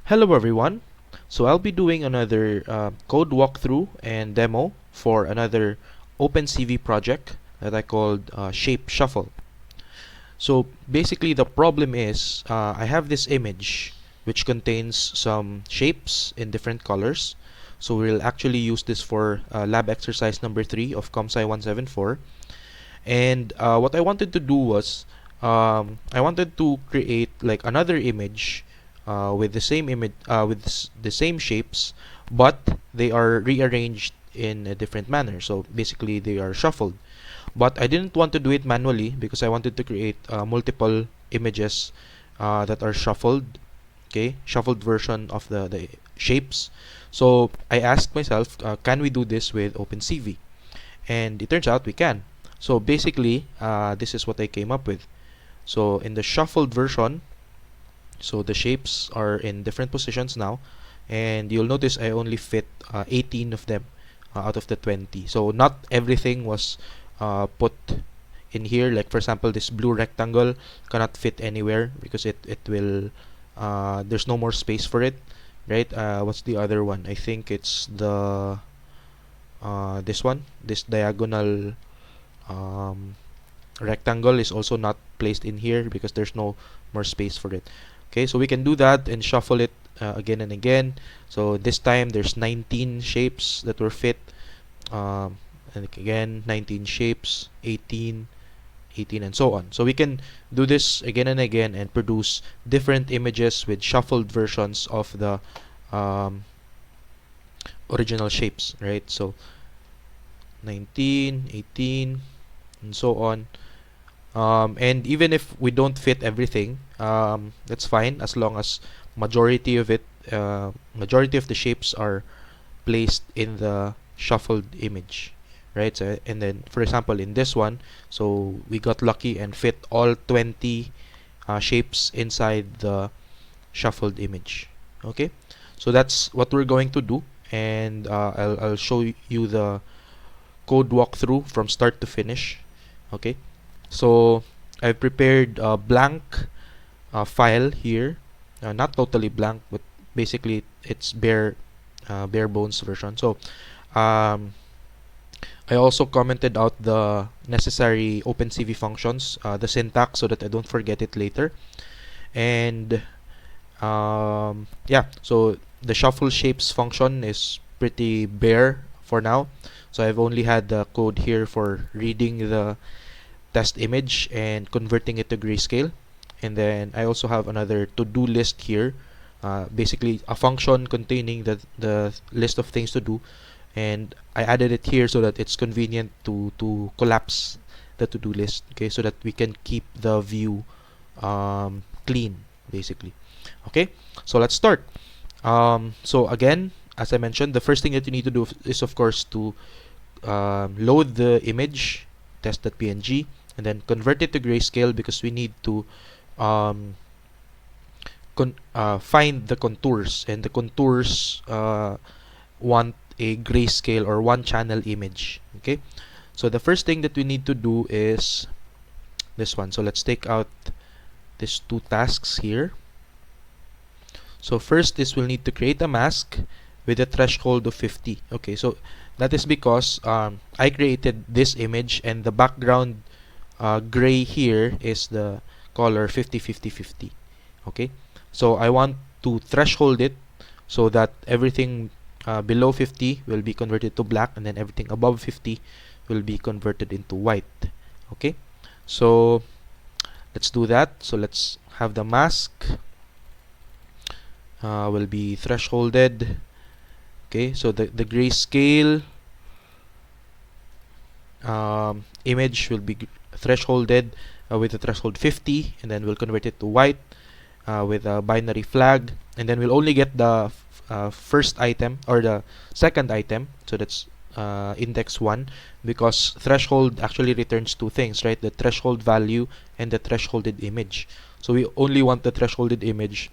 Hello everyone. So I'll be doing another code walkthrough and demo for another OpenCV project that I called Shape Shuffle. So basically the problem is I have this image which contains some shapes in different colors. So we'll actually use this for lab exercise number 3 of ComSci 174. And what I wanted to do was I wanted to create like another image with the same image the same shapes, but they are rearranged in a different manner. So basically they are shuffled. But I didn't want to do it manually because I wanted to create multiple images that are shuffled. Okay, shuffled version of the shapes. So I asked myself, can we do this with OpenCV? And it turns out we can. So basically, this is what I came up with. So in the shuffled version, so the shapes are in different positions now, and you'll notice I only fit 18 of them out of the 20. So not everything was put in here. Like for example, this blue rectangle cannot fit anywhere because it will there's no more space for it, right? What's the other one? I think it's the this one, this diagonal rectangle is also not placed in here because there's no more space for it. Okay, so we can do that and shuffle it again and again. So this time there's 19 shapes that were fit, and again 19 shapes, 18, 18, and so on. So we can do this again and again and produce different images with shuffled versions of the original shapes, right? So 19, 18, and so on. And even if we don't fit everything, that's fine as long as majority of the shapes are placed in the shuffled image, right? So, and then for example in this one, so we got lucky and fit all 20 shapes inside the shuffled image. Okay, so that's what we're going to do, and I'll show you the code walkthrough from start to finish. Okay, so I've prepared a blank file here, not totally blank, but basically it's bare bones version. So um, I also commented out the necessary OpenCV functions, the syntax, so that I don't forget it later. And yeah, so the shuffle shapes function is pretty bare for now. So I've only had the code here for reading the test image and converting it to grayscale. And then I also have another to-do list here, basically a function containing the list of things to do, and I added it here so that it's convenient to collapse the to-do list, okay, so that we can keep the view clean basically. Okay, so let's start. So again, as I mentioned, the first thing that you need to do is of course to load the image test.png and then convert it to grayscale because we need to find the contours, and the contours want a grayscale or one channel image. Okay, so the first thing that we need to do is this one. So let's take out these two tasks here. So first is we'll need to create a mask with a threshold of 50. Okay, so that is because I created this image and the background gray here is the color 50 50 50. Okay, so I want to threshold it so that everything below 50 will be converted to black, and then everything above 50 will be converted into white. Okay, so let's do that. So let's have the mask will be thresholded. Okay, so the grayscale image will be thresholded with the threshold 50, and then we'll convert it to white with a binary flag, and then we'll only get the first item or the second item, so that's index 1, because threshold actually returns two things, right? The threshold value and the thresholded image. So we only want the thresholded image,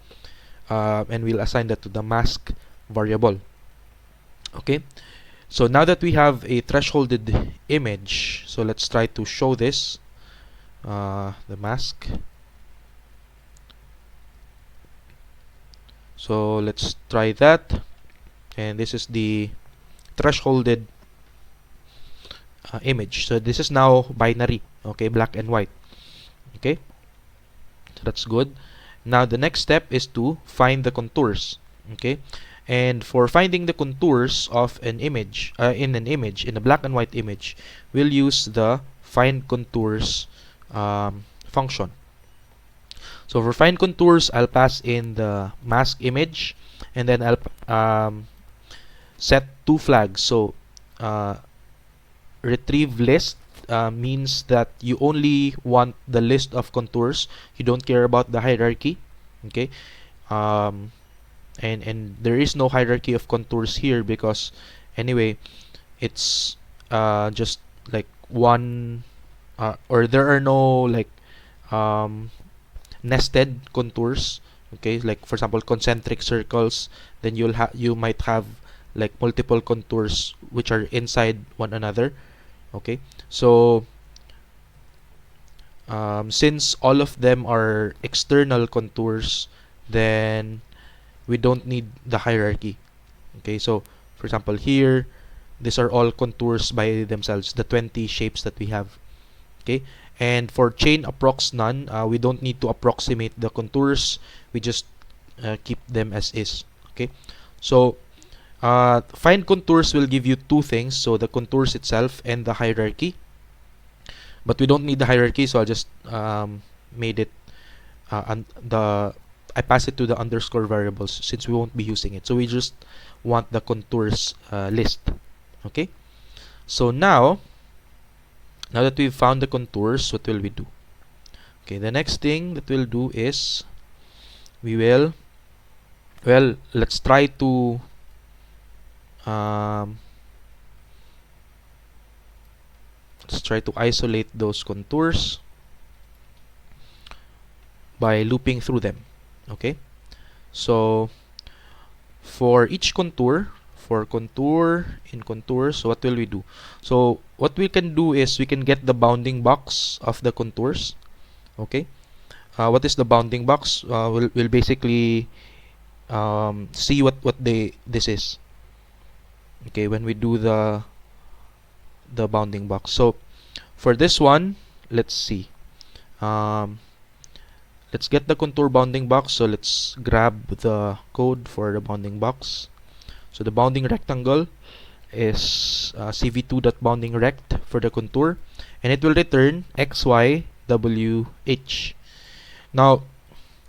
and we'll assign that to the mask variable. Okay, so now that we have a thresholded image, so let's try to show this, the mask. So let's try that. And this is the thresholded image. So this is now binary, okay, black and white. Okay, so that's good. Now the next step is to find the contours. Okay, and for finding the contours of an image, in a black and white image, we'll use the find contours function. So for find contours, I'll pass in the mask image, and then I'll set two flags. So uh, retrieve list means that you only want the list of contours. You don't care about the hierarchy. Okay, um, and there is no hierarchy of contours here because anyway it's just like one or there are no like um, nested contours. Okay, like for example concentric circles, then you might have like multiple contours which are inside one another. Okay, so since all of them are external contours, then we don't need the hierarchy. Okay, so for example here, these are all contours by themselves, the 20 shapes that we have. Okay, and for chain approx none, we don't need to approximate the contours, we just keep them as is. Okay, so find contours will give you two things, so the contours itself and the hierarchy, but we don't need the hierarchy, so I'll just made it I pass it to the underscore variables since we won't be using it, so we just want the contours list. Okay, so now that we've found the contours, what will we do? Okay, the next thing that we'll do is we will, well, let's try to isolate those contours by looping through them. Okay, so for each contour, for contour in contours, so what will we do? So what we can do is we can get the bounding box of the contours. Okay, what is the bounding box? We'll basically see what this is. Okay, when we do the bounding box. So for this one, let's see. Let's get the contour bounding box. So let's grab the code for the bounding box. So the bounding rectangle is cv2.boundingRect for the contour, and it will return x, y, w, h. Now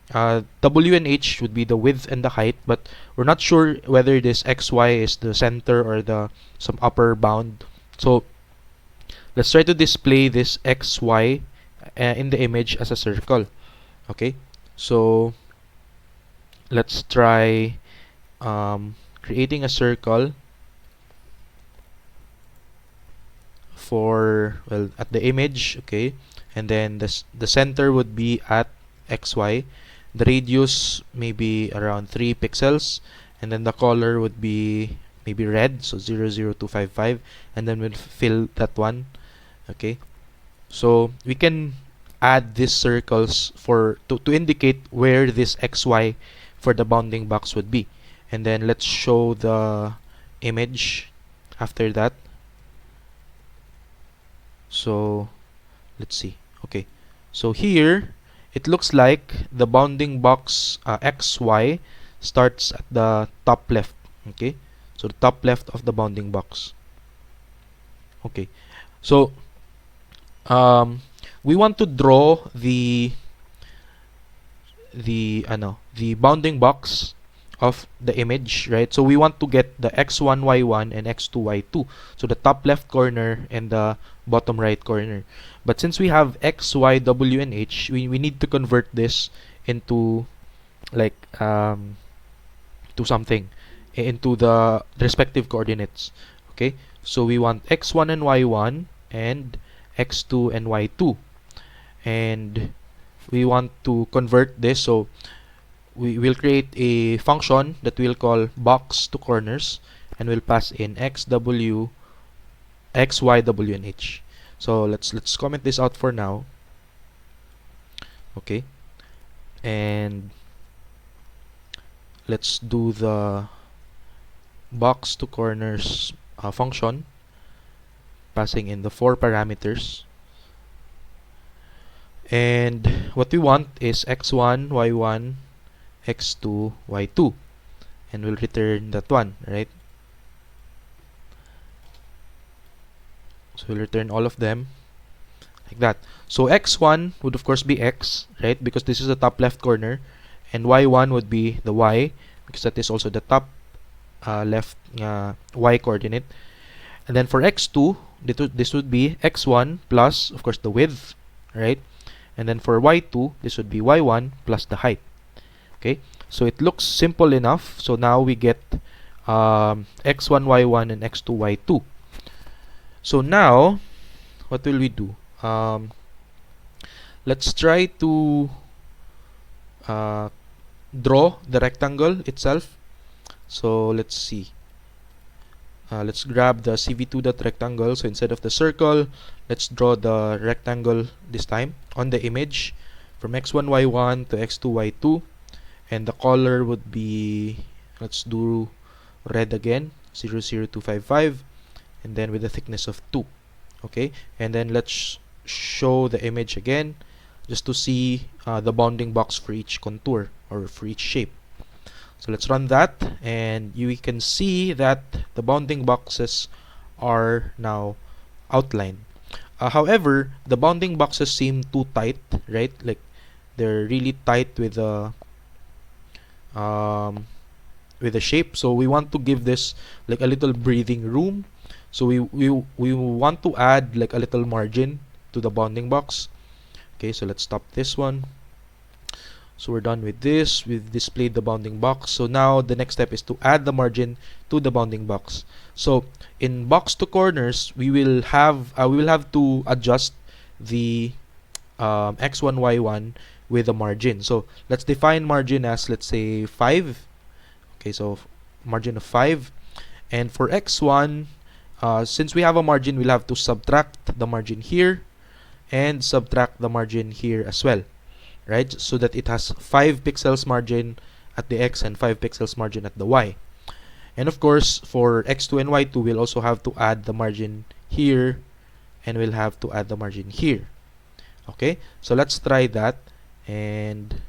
w and h would be the width and the height, but we're not sure whether this x, y is the center or the some upper bound. So let's try to display this x, y in the image as a circle. Okay, so let's try creating a circle for, well, at the image. Okay, and then the center would be at xy, the radius maybe around 3 pixels, and then the color would be maybe red, so 00255, and then we'll fill that one. Okay, so we can add these circles for to indicate where this xy for the bounding box would be, and then let's show the image after that. So let's see. Okay, so here it looks like the bounding box xy starts at the top left. Okay, so the top left of the bounding box. Okay, so we want to draw the bounding box of the image, right? So we want to get the x1 y1 and x2 y2, so the top left corner and the bottom right corner. But since we have x, y, w, and h, we need to convert this into like to something, into the respective coordinates. Okay, so we want x1 and y1 and x2 and y2, and we want to convert this, so we will create a function that we'll call box to corners, and we'll pass in x, w, x, y, w, and h. So let's comment this out for now. Okay, and let's do the box to corners function, passing in the 4 parameters. And what we want is x1, y1, x2, y2, and we'll return that one, right? So we'll return all of them like that. So x1 would of course be x, right? Because this is the top left corner, and y1 would be the y, because that is also the top left y coordinate. And then for x2, this would be x1 plus, of course, the width, right? And then for y2, this would be y1 plus the height. Okay, so it looks simple enough. So now we get x1, y1, and x2, y2. So now, what will we do? Let's try to draw the rectangle itself. So let's see. Let's grab the cv2.rectangle. So instead of the circle, let's draw the rectangle this time on the image from x1, y1 to x2, y2. And the color would be, let's do red again, 00255, and then with a thickness of 2. Okay, and then let's show the image again just to see the bounding box for each contour or for each shape. So let's run that, and you can see that the bounding boxes are now outlined. However, the bounding boxes seem too tight, right? Like they're really tight with the shape. So we want to give this like a little breathing room. So we want to add like a little margin to the bounding box. Okay, so let's stop this one. So we're done with this. We've displayed the bounding box. So now the next step is to add the margin to the bounding box. So in box to corners, we will have to adjust the x1, y1 with a margin. So let's define margin as, let's say, 5. Okay, so margin of 5. And for x1, since we have a margin, we'll have to subtract the margin here and subtract the margin here as well, right? So that it has 5 pixels margin at the x and 5 pixels margin at the y. And of course, for x2 and y2, we'll also have to add the margin here, and we'll have to add the margin here. Okay, so let's try that. And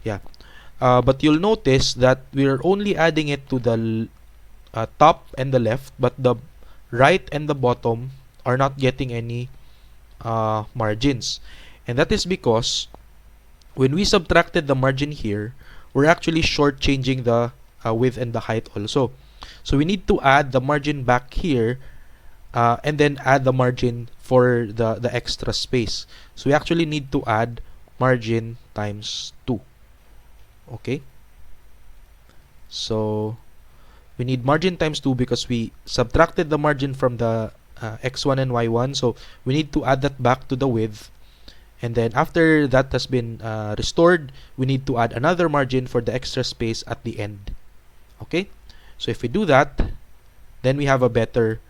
yeah, but you'll notice that we're only adding it to the top and the left, but the right and the bottom are not getting any margins. And that is because when we subtracted the margin here, we're actually shortchanging the width and the height also. So we need to add the margin back here, and then add the margin for the extra space. So we actually need to add margin times 2. Okay, so we need margin times 2 because we subtracted the margin from the x1 and y1. So we need to add that back to the width, and then after that has been restored, we need to add another margin for the extra space at the end. Okay, so if we do that, then we have a better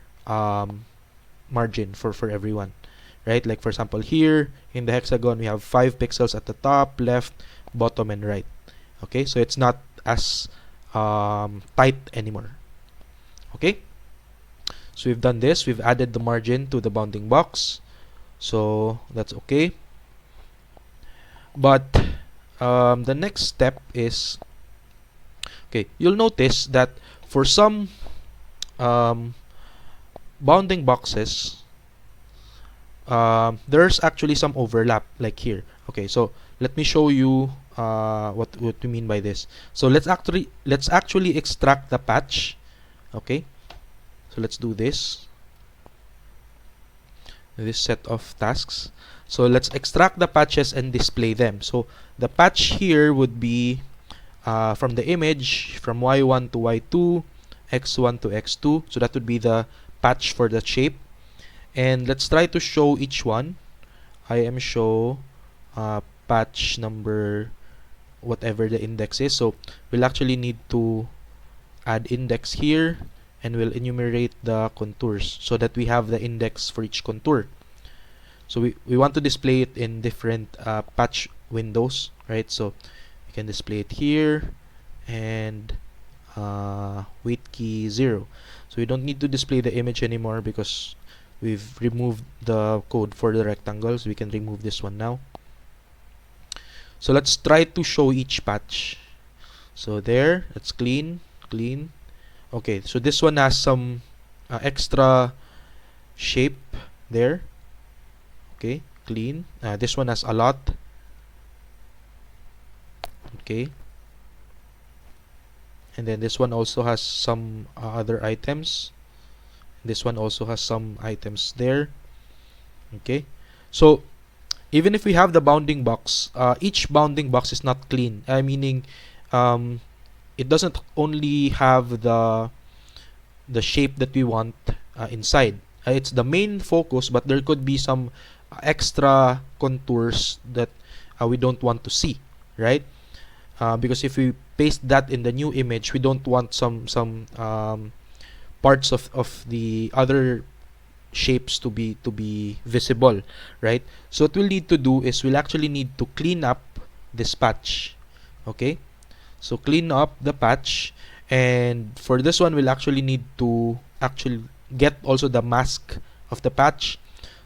margin for everyone, right? Like for example, here in the hexagon, we have 5 pixels at the top, left, bottom, and right. Okay, so it's not as tight anymore. Okay, so we've done this. We've added the margin to the bounding box, so that's okay. But the next step is, okay, you'll notice that for some bounding boxes, there's actually some overlap, like here. Okay, so let me show you what we mean by this. So let's actually extract the patch. Okay, so let's do this set of tasks. So let's extract the patches and display them. So the patch here would be from the image from y1 to y2, x1 to x2. So that would be the patch for the shape. And let's try to show each one. I am show patch number whatever the index is. So we'll actually need to add index here, and we'll enumerate the contours so that we have the index for each contour. So we want to display it in different patch windows, right? So we can display it here, and weight key 0. So we don't need to display the image anymore because we've removed the code for the rectangles. We can remove this one now. So let's try to show each patch. So there, let's clean. Okay, so this one has some extra shape there. Okay, clean. This one has a lot. Okay, and then this one also has some other items. This one also has some items there. Okay, so even if we have the bounding box, each bounding box is not clean. Meaning, it doesn't only have the shape that we want inside. It's the main focus, but there could be some extra contours that we don't want to see, right? Because if we paste that in the new image, we don't want some parts of the other shapes to be visible, right? So what we'll need to do is we'll actually need to clean up this patch. Okay, so clean up the patch, and for this one we'll actually need to get also the mask of the patch.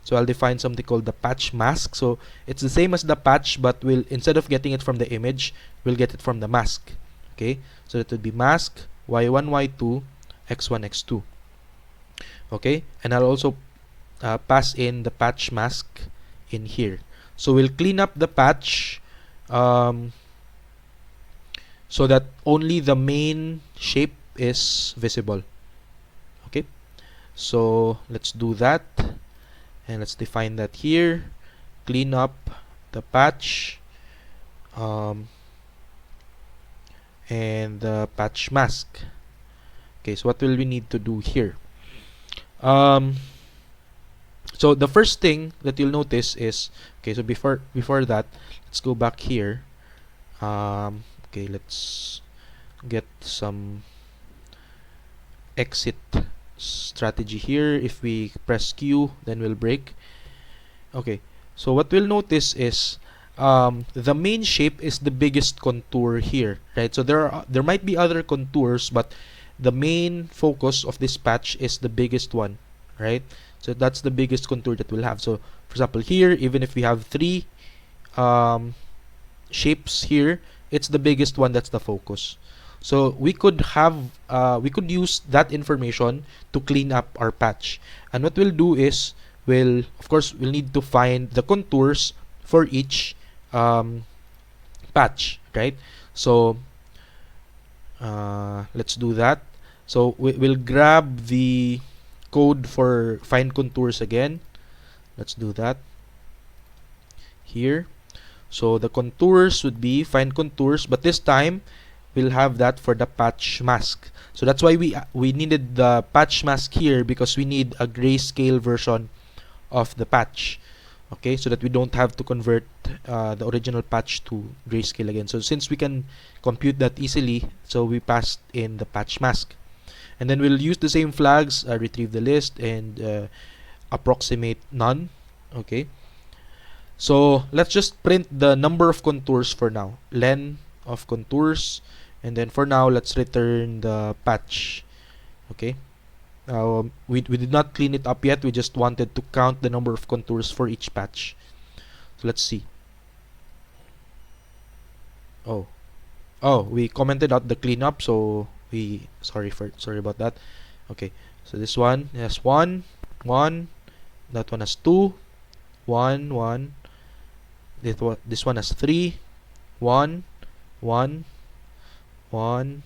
So I'll define something called the patch mask. So it's the same as the patch, but we'll, instead of getting it from the image, we'll get it from the mask. Okay, so it would be mask y1 y2 x1 x2. Okay, and I'll also pass in the patch mask in here. So we'll clean up the patch so that only the main shape is visible. Okay, so let's do that, and let's define that here. Clean up the patch and the patch mask. Okay, so what will we need to do here? So the first thing that you'll notice is, okay, so before that, let's go back here. Okay, let's get some exit strategy here. If we press Q, then we'll break. Okay, so what we'll notice is the main shape is the biggest contour here, right? So there might be other contours, but the main focus of this patch is the biggest one, right? So that's the biggest contour that we'll have. So for example here, even if we have 3 shapes here, it's the biggest one that's the focus. So we could use that information to clean up our patch. And what we'll do is we'll need to find the contours for each patch, right? So let's do that. So we'll grab the code for find contours again. Let's do that here. So the contours would be find contours, but this time we'll have that for the patch mask. So that's why we needed the patch mask here, because we need a grayscale version of the patch. Okay, so that we don't have to convert the original patch to grayscale again. So since we can compute that easily, so we passed in the patch mask. And then we'll use the same flags, retrieve the list, and approximate none. Okay, so let's just print the number of contours for now, len of contours, and then for now let's return the patch. Okay, we did not clean it up yet, we just wanted to count the number of contours for each patch. So let's see. Oh, we commented out the cleanup, so sorry about that. Okay, so this one has 1 1, that one has 2 1 1, this one has 3 1 1 1,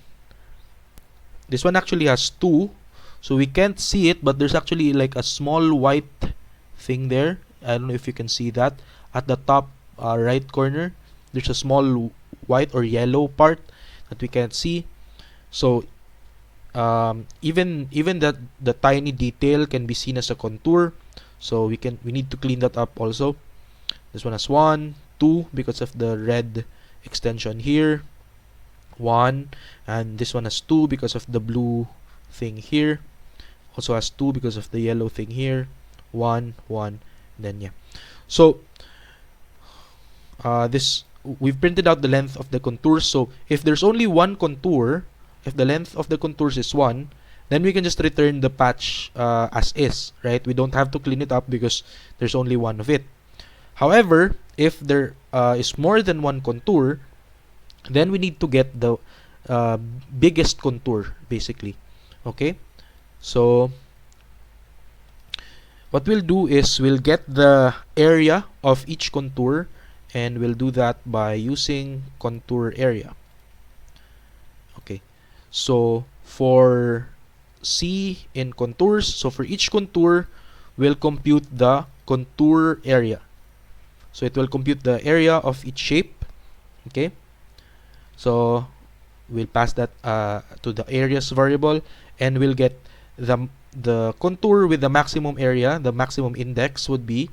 this one actually has 2, so we can't see it, but there's actually like a small white thing there. I don't know if you can see that at the top right corner. There's a small white or yellow part that we can't see. So even that the tiny detail can be seen as a contour, so we need to clean that up also. This one has 1 2 because of the red extension here, 1, and this one has 2 because of the blue thing here, also has 2 because of the yellow thing here, 1 1, then yeah. So this we've printed out the length of the contours. So if there's only one contour, if the length of the contours is 1, then we can just return the patch as is, right? We don't have to clean it up because there's only one of it. However, if there is more than one contour, then we need to get the biggest contour, basically. Okay, so what we'll do is we'll get the area of each contour, and we'll do that by using contour area. Okay, so for C in contours, so for each contour, we'll compute the contour area. So it will compute the area of each shape. Okay, so we'll pass that to the areas variable, and we'll get the contour with the maximum area. The maximum index would be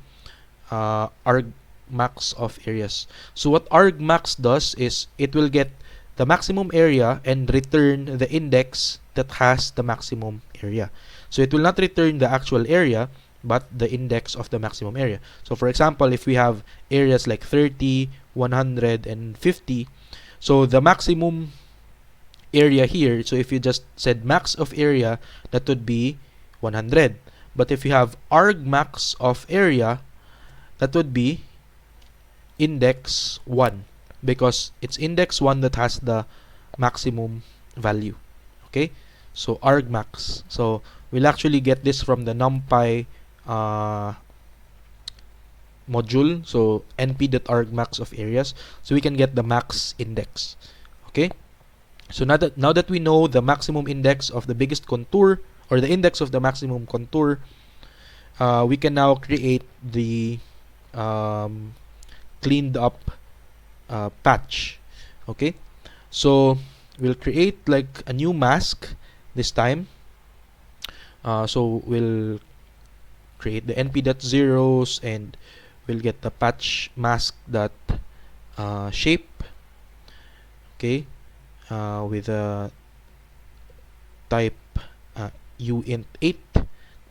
argmax of areas. So what argmax does is it will get the maximum area and return the index that has the maximum area. So it will not return the actual area, but the index of the maximum area. So for example, if we have areas like 30, 100, and 50, so the maximum area here, so if you just said max of area, that would be 100. But if you have argmax of area, that would be index 1, because it's index 1 that has the maximum value. Okay, so argmax. So we'll actually get this from the numpy module, so np.argmax of areas, so we can get the max index. Okay, so now that we know the maximum index of the biggest contour, or the index of the maximum contour, we can now create the cleaned up patch. Okay, so we'll create like a new mask this time. So we'll create the np.zeros, and we'll get the patch mask dot shape. Okay, with a type uint8.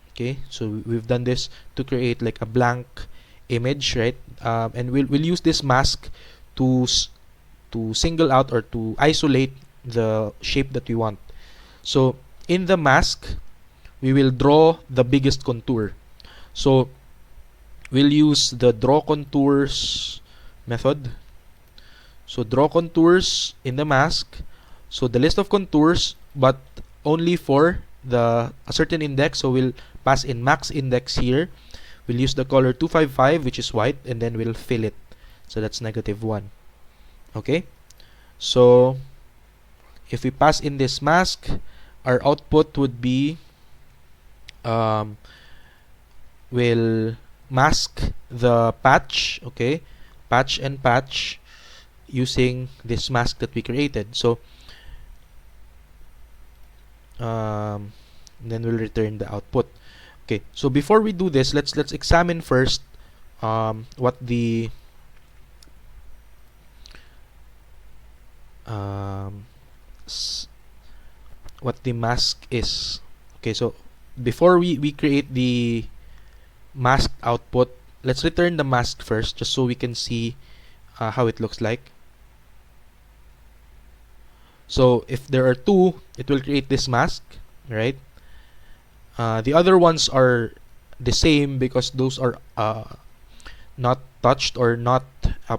Okay, so we've done this to create like a blank image, right? And we'll use this mask to single out or to isolate the shape that we want. So in the mask, we will draw the biggest contour. So we'll use the draw contours method. So draw contours in the mask. So the list of contours, but only for a certain index. So we'll pass in max index here. We'll use the color 255, which is white, and then we'll fill it. So that's -1. Okay, so if we pass in this mask, our output would be will mask the patch. Okay, patch and patch using this mask that we created. So then we'll return the output. Okay, so before we do this, let's examine first what the mask is. Okay, so before we create the masked output, let's return the mask first, just so we can see how it looks like. So if there are 2, it will create this mask, right? The other ones are the same because those are not touched or not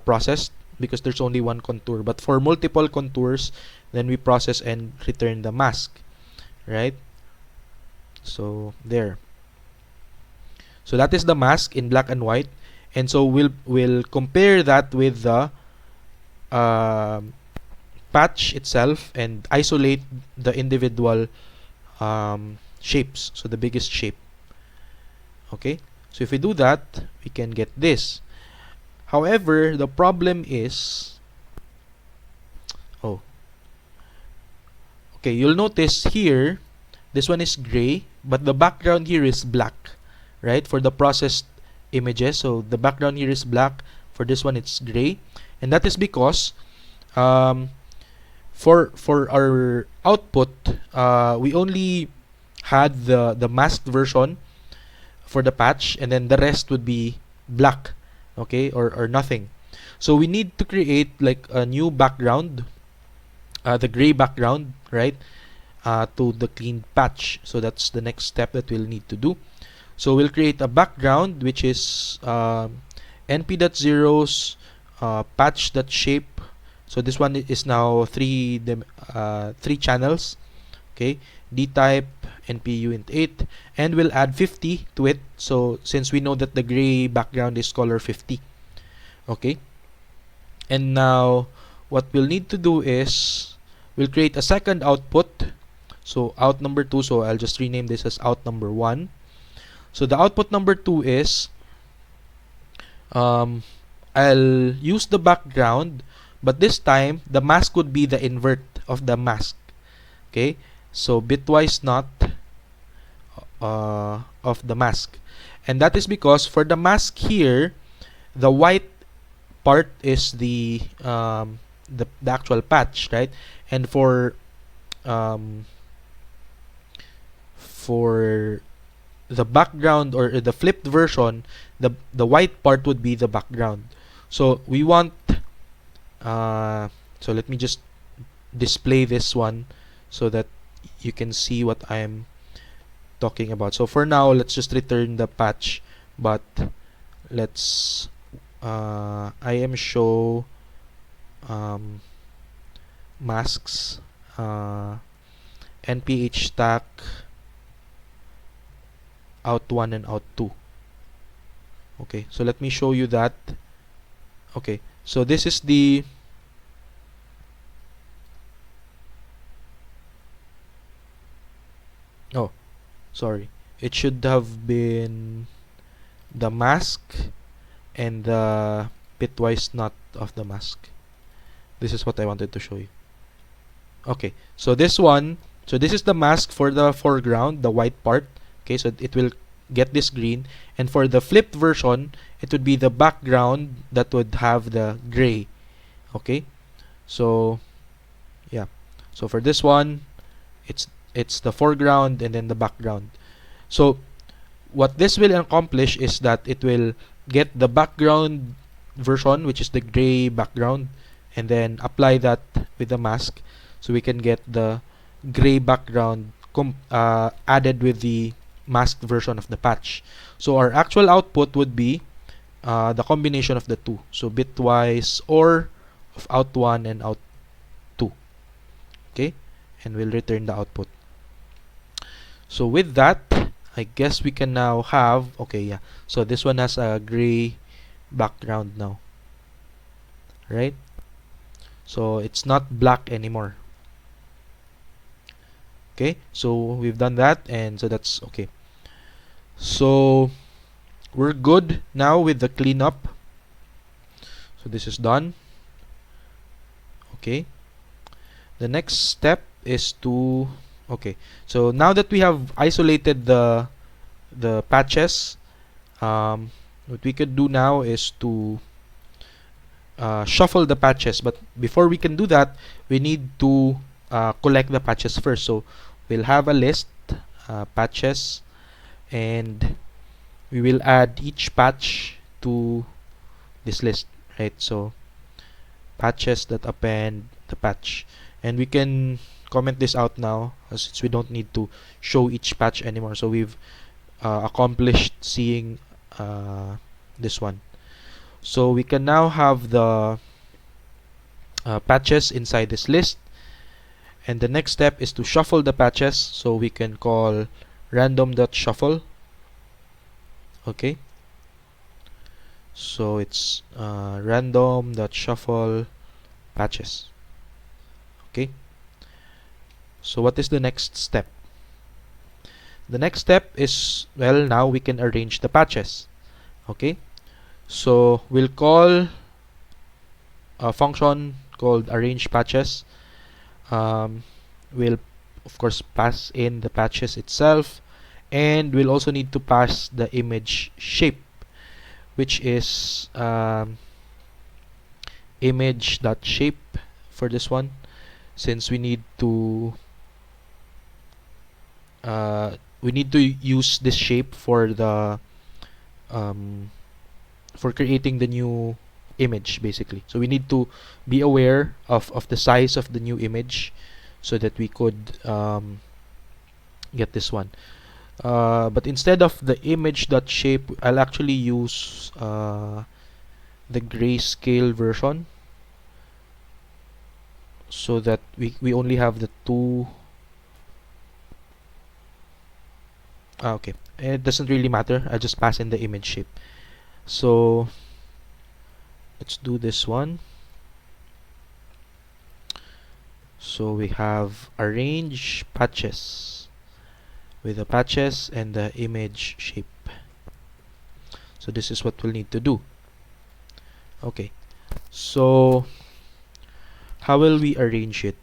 processed, because there's only one contour. But for multiple contours, then we process and return the mask, right? So there. So that is the mask in black and white, and so we'll compare that with the patch itself and isolate the individual shapes, so the biggest shape. Okay, so if we do that, we can get this. However, the problem is, okay, you'll notice here, this one is gray, but the background here is black, right? For the processed images, so the background here is black. For this one, it's gray, and that is because for our output, we only had the masked version for the patch, and then the rest would be black, okay, or nothing. So we need to create like a new background, the gray background, right, to the cleaned patch. So that's the next step that we'll need to do. So we'll create a background which is np.zeros patch.shape. So this one is now three channels. Okay, dtype np-uint8, and we'll add 50 to it. So since we know that the gray background is color 50. Okay, and now what we'll need to do is we'll create a second output. So out number 2, so I'll just rename this as out number 1. So the output number 2 is I'll use the background, but this time the mask would be the invert of the mask. Okay, so bitwise not of the mask, and that is because for the mask here, the white part is the actual patch, right? And for the background or the flipped version, the white part would be the background. So we want so let me just display this one so that you can see what I'm talking about. So for now, let's just return the patch, but let's im show masks nph stack out1 and out2. Okay, so let me show you that. Okay, so this is the oh, sorry, it should have been the mask and the bitwise knot of the mask. This is what I wanted to show you. Okay, so this one, so this is the mask for the foreground, the white part. Okay, so it will get this green, and for the flipped version, it would be the background that would have the gray. Okay, so yeah, so for this one, it's the foreground and then the background. So what this will accomplish is that it will get the background version, which is the gray background, and then apply that with the mask, so we can get the gray background added with the masked version of the patch. So our actual output would be the combination of the two, so bitwise OR of out1 and out2. Okay, and we'll return the output. So with that, I guess we can now have, okay, yeah, so this one has a gray background now, right? So it's not black anymore. Okay, so we've done that, and so that's okay. So we're good now with the cleanup. So this is done. Okay, the next step is to, okay, so now that we have isolated the patches, what we could do now is to shuffle the patches. But before we can do that, we need to collect the patches first. So we'll have a list, patches, and we will add each patch to this list, right? So patches that append the patch, and we can comment this out now since we don't need to show each patch anymore. So we've accomplished seeing this one. So we can now have the patches inside this list, and the next step is to shuffle the patches. So we can call random.shuffle. Okay, so it's random.shuffle patches. Okay, so what is the next step? The next step is, well, now we can arrange the patches. Okay, so we'll call a function called arrange patches. We'll of course pass in the patches itself, and we'll also need to pass the image shape, which is image.shape for this one, since we need to use this shape for the for creating the new image basically. So we need to be aware of the size of the new image so that we could get this one. But instead of the image.shape, I'll actually use the grayscale version so that we only have the two. Okay, it doesn't really matter. I just pass in the image shape. So let's do this one. So we have arrange patches with the patches and the image shape. So this is what we'll need to do. Okay, so how will we arrange it?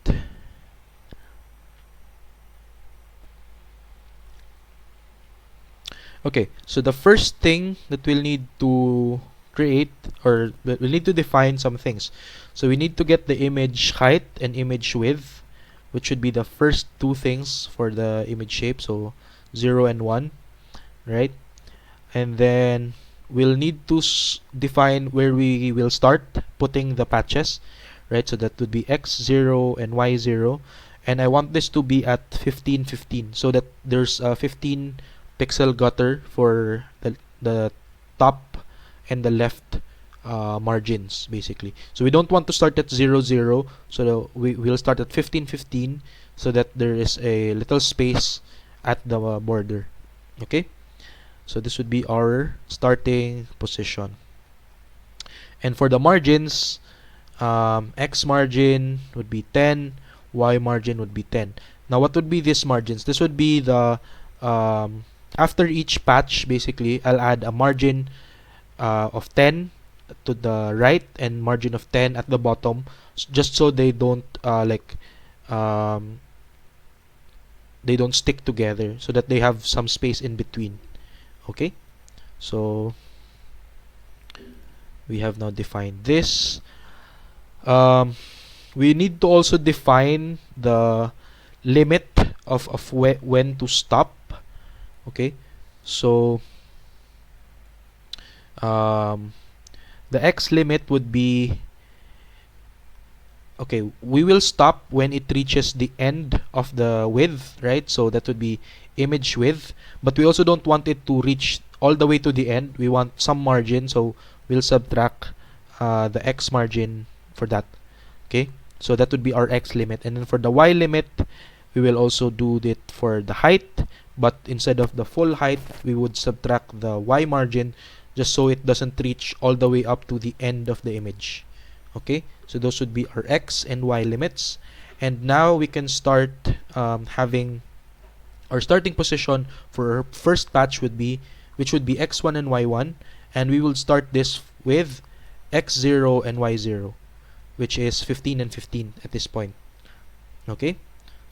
Okay, so the first thing that we'll need to create, or we'll need to define some things. So we need to get the image height and image width, which should be the first two things for the image shape, so 0 and 1, right? And then we'll need to define where we will start putting the patches, right? So that would be x0 and y0, and I want this to be at 15 15, so that there's a 15 pixel gutter for the top and the left margins basically. So we don't want to start at 0 0, so we will start at 15 15, so that there is a little space at the border. Okay, so this would be our starting position. And for the margins, x margin would be 10, y margin would be 10. Now what would be these margins? This would be the after each patch basically I'll add a margin of 10 to the right and margin of 10 at the bottom, just so they don't they don't stick together, so that they have some space in between. Okay, so we have now defined this. We need to also define the limit of when to stop. Okay, so the x limit would be, okay, we will stop when it reaches the end of the width, right? So that would be image width, but we also don't want it to reach all the way to the end. We want some margin, so we'll subtract the x margin for that. Okay, so that would be our x limit. And then for the y limit, we will also do it for the height, but instead of the full height, we would subtract the y margin, just so it doesn't reach all the way up to the end of the image. Okay, so those would be our x and y limits. And now we can start having our starting position for our first patch which would be x1 and y1, and we will start this with x0 and y0, which is 15 and 15 at this point. Okay,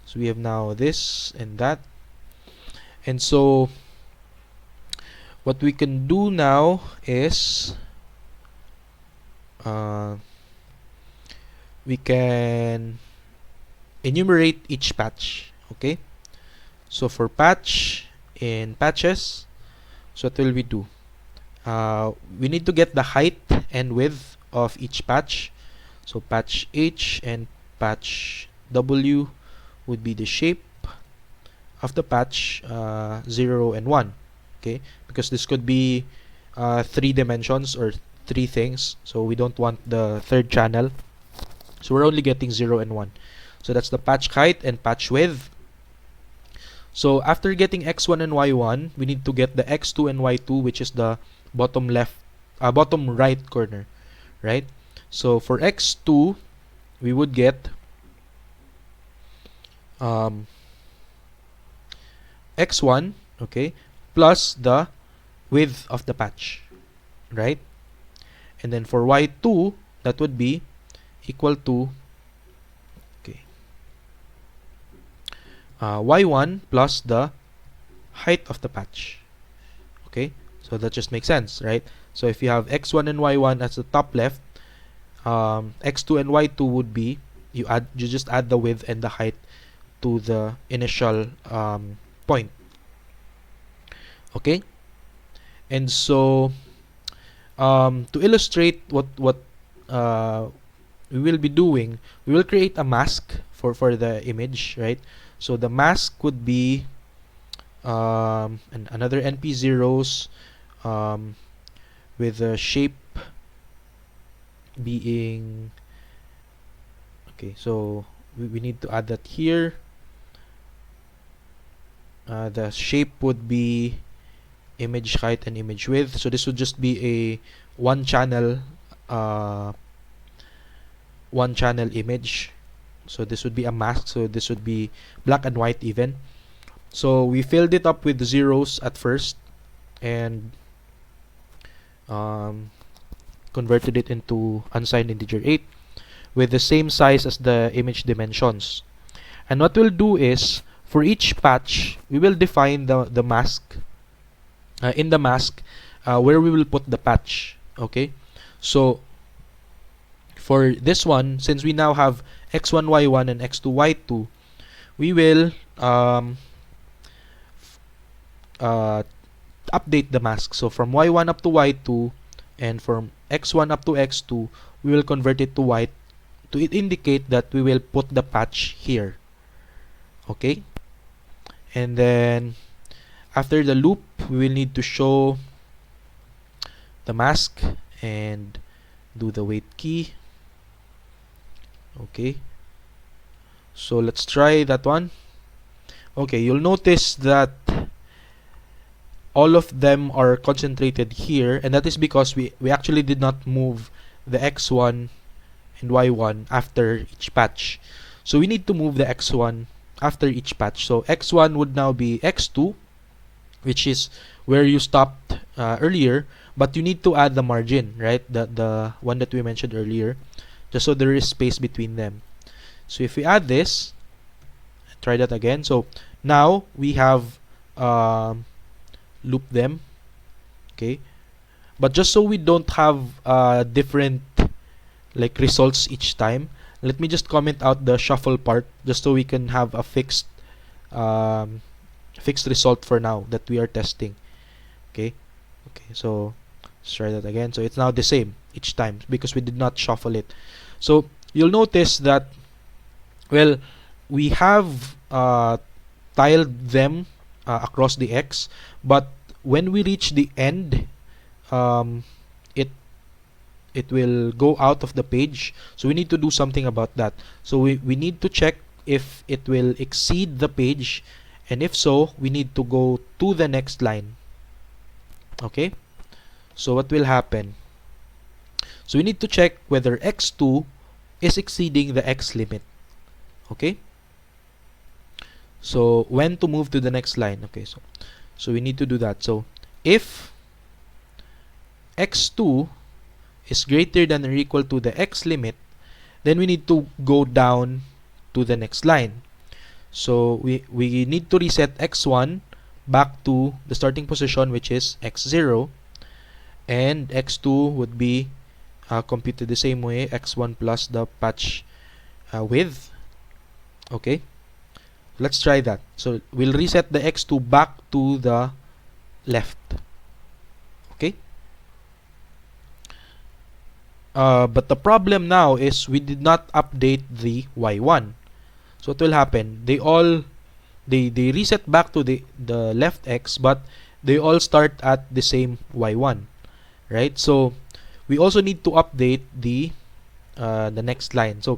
so we have now this and that. And so what we can do now is we can enumerate each patch. Okay, so for patch in patches, so what will we do? We need to get the height and width of each patch. So patch H and patch W would be the shape of the patch 0 and 1. Okay, because this could be 3 dimensions or 3 things, so we don't want the third channel, so we're only getting 0 and 1. So that's the patch height and patch width. So after getting x1 and y1, we need to get the x2 and y2, which is the bottom right corner, right? So for x2, we would get x1, okay, plus the width of the patch, right? And then for y2, that would be equal to, okay, y1 plus the height of the patch. Okay, so that just makes sense, right? So if you have x1 and y1 as the top left, x2 and y2 would be, you just add the width and the height to the initial point. Okay, and so to illustrate what uh, we will be doing, we will create a mask for the image, right? So the mask would be another np zeros um, with the shape being okay. So we need to add that here. The shape would be image height and image width. So this would just be a one channel uh, image. So this would be a mask. So this would be black and white even. So we filled it up with zeros at first and converted it into unsigned integer 8 with the same size as the image dimensions. And what we'll do is, for each patch, we will define the mask, in the mask, where we will put the patch. Okay, so for this one, since we now have x1, y1, and x2, y2, we will update the mask. So from y1 up to y2 and from x1 up to x2, we will convert it to white to indicate that we will put the patch here. Okay, and then after the loop, we will need to show the mask and do the wait key. Okay, so let's try that one. Okay, you'll notice that all of them are concentrated here, and that is because we actually did not move the x1 and y1 after each patch. So we need to move the x1 after each patch. So x1 would now be x2, which is where you stopped earlier, but you need to add the margin, right? The one that we mentioned earlier, just so there is space between them. So if we add this, try that again. So now we have loop them. Okay, but just so we don't have different like results each time, let me just comment out the shuffle part just so we can have a fixed result for now that we are testing. Okay, so let's try that again. So it's now the same each time because we did not shuffle it. So you'll notice that, well, we have tiled them across the X, but when we reach the end, it will go out of the page. So we need to do something about that. So we need to check if it will exceed the page, and if so, we need to go to the next line. Okay, so what will happen? So we need to check whether x2 is exceeding the x limit. Okay, so when to move to the next line. Okay, so we need to do that. So if x2 is greater than or equal to the x limit, then we need to go down to the next line. So we need to reset x1 back to the starting position, which is x0, and x2 would be computed the same way, x1 plus the patch width. Okay, let's try that. So we'll reset the x2 back to the left. Okay, but the problem now is we did not update the y1. So what will happen? They reset back to the left x, but they all start at the same y1, right? So we also need to update the next line. So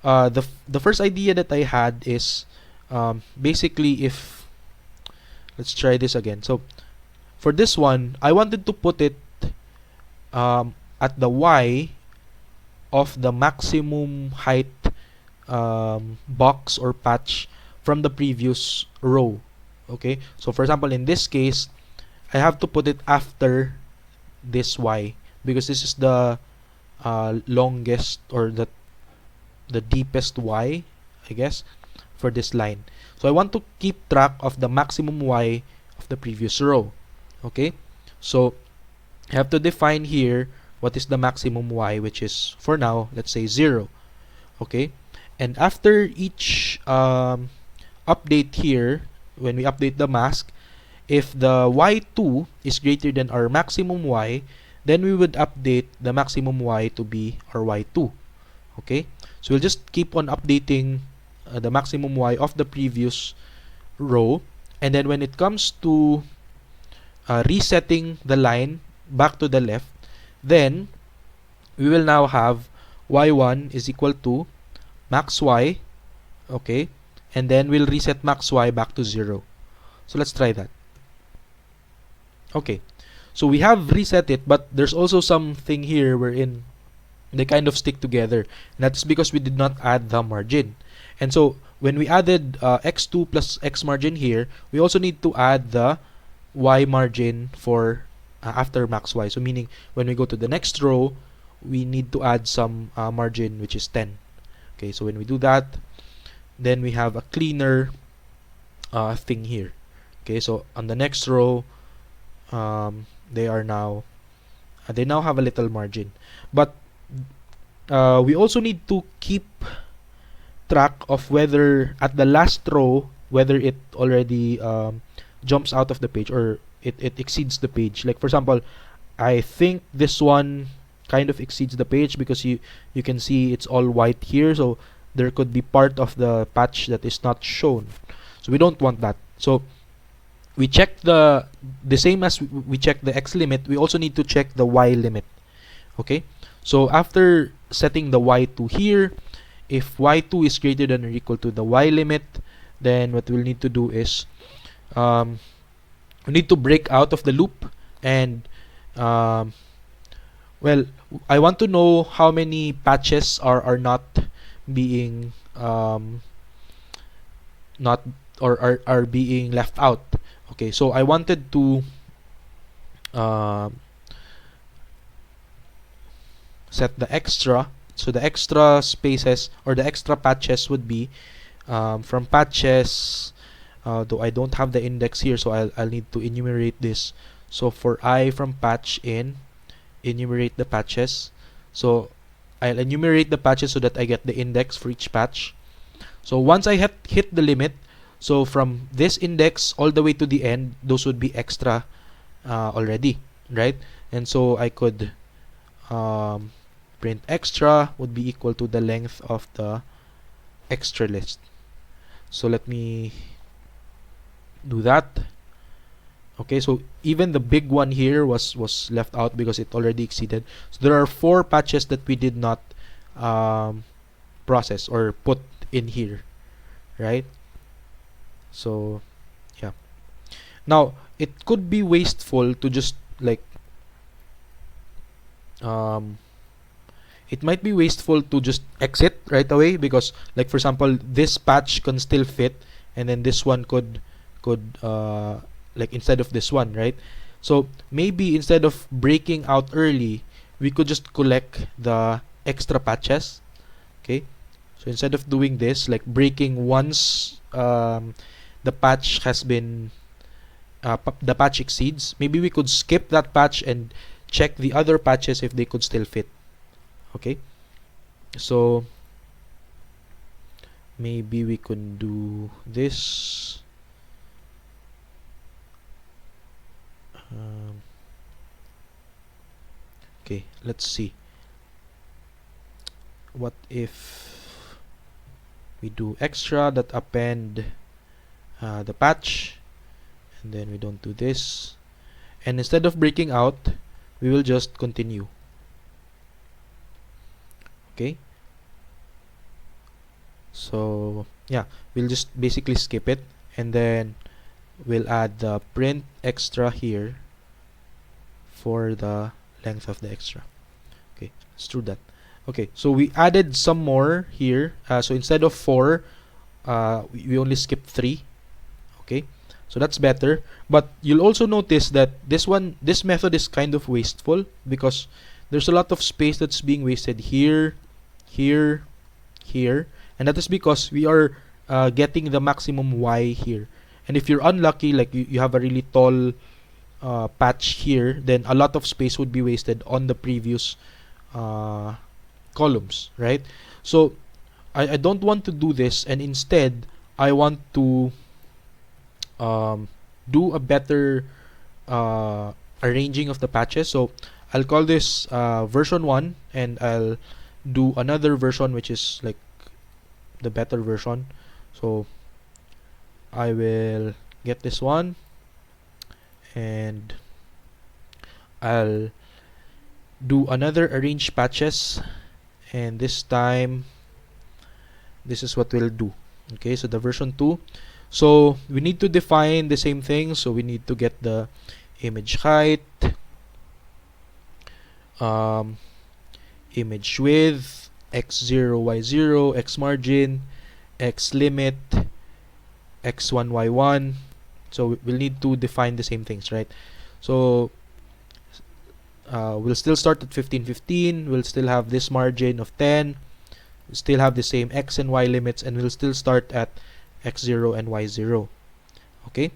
the first idea that I had is basically, if let's try this again. So for this one, I wanted to put it at the y of the maximum height box or patch from the previous row. Okay, so for example, in this case, I have to put it after this y because this is the longest or the deepest y, I guess, for this line. So I want to keep track of the maximum y of the previous row. Okay, so I have to define here what is the maximum y, which is, for now, let's say 0. Okay, and after each update here, when we update the mask, if the y2 is greater than our maximum y, then we would update the maximum y to be our y2. Okay, so we'll just keep on updating the maximum y of the previous row, and then when it comes to resetting the line back to the left, then we will now have y1 is equal to max y, okay, and then we'll reset max y back to 0. So let's try that. Okay, so we have reset it, but there's also something here wherein they kind of stick together, and that's because we did not add the margin. And so when we added x2 plus x margin here, we also need to add the y margin for after max y. So meaning when we go to the next row, we need to add some margin, which is 10. Okay, so when we do that, then we have a cleaner thing here. Okay, so on the next row, they now have a little margin, but we also need to keep track of whether at the last row, whether it already jumps out of the page or it exceeds the page. Like for example, I think this one kind of exceeds the page because you can see it's all white here, so there could be part of the patch that is not shown. So we don't want that. So we check the same as we check the x limit, we also need to check the y limit. Okay, so after setting the y2 here, if y2 is greater than or equal to the y limit, then what we'll need to do is we need to break out of the loop, and well, I want to know how many patches are not being not or are being left out. Okay, so I wanted to set the extra. So the extra spaces or the extra patches would be from patches, though I don't have the index here, so I'll need to enumerate this. So for I from patch in, enumerate the patches. So I'll enumerate the patches so that I get the index for each patch. So once I hit the limit, so from this index all the way to the end, those would be extra already, right? And so I could print extra would be equal to the length of the extra list. So let me do that. Okay, so even the big one here was left out because it already exceeded. So there are 4 patches that we did not process or put in here, right? So yeah, now it could be wasteful to just like it might be wasteful to just exit right away, because like for example this patch can still fit, and then this one could like instead of this one, right? So maybe instead of breaking out early, we could just collect the extra patches. Okay, so instead of doing this, like breaking once the patch has been the patch exceeds, maybe we could skip that patch and check the other patches if they could still fit. Okay, so maybe we could do this. Okay, let's see. What if we do extra that append the patch, and then we don't do this, and instead of breaking out, we will just continue. Okay, so yeah, we'll just basically skip it, and then we'll add the print extra here for the length of the extra. Okay, let's do that. Okay, so we added some more here. So instead of 4, we only skipped 3. Okay, so that's better. But you'll also notice that this method is kind of wasteful because there's a lot of space that's being wasted here, here, here, and that is because we are getting the maximum y here. And if you're unlucky, like you have a really tall patch here, then a lot of space would be wasted on the previous columns, right? So I don't want to do this, and instead I want to do a better arranging of the patches. So I'll call this version 1, and I'll do another version which is like the better version. So I will get this one, and I'll do another arrange patches, and this time this is what we'll do. Okay, so the version 2. So we need to define the same thing. So we need to get the image height, um, image width, x0, y0, x margin, x limit, x1, y1. So we'll need to define the same things, right? So we'll still start at 1515. We'll still have this margin of 10. We'll still have the same x and y limits, and we'll still start at x0 and y0. Okay?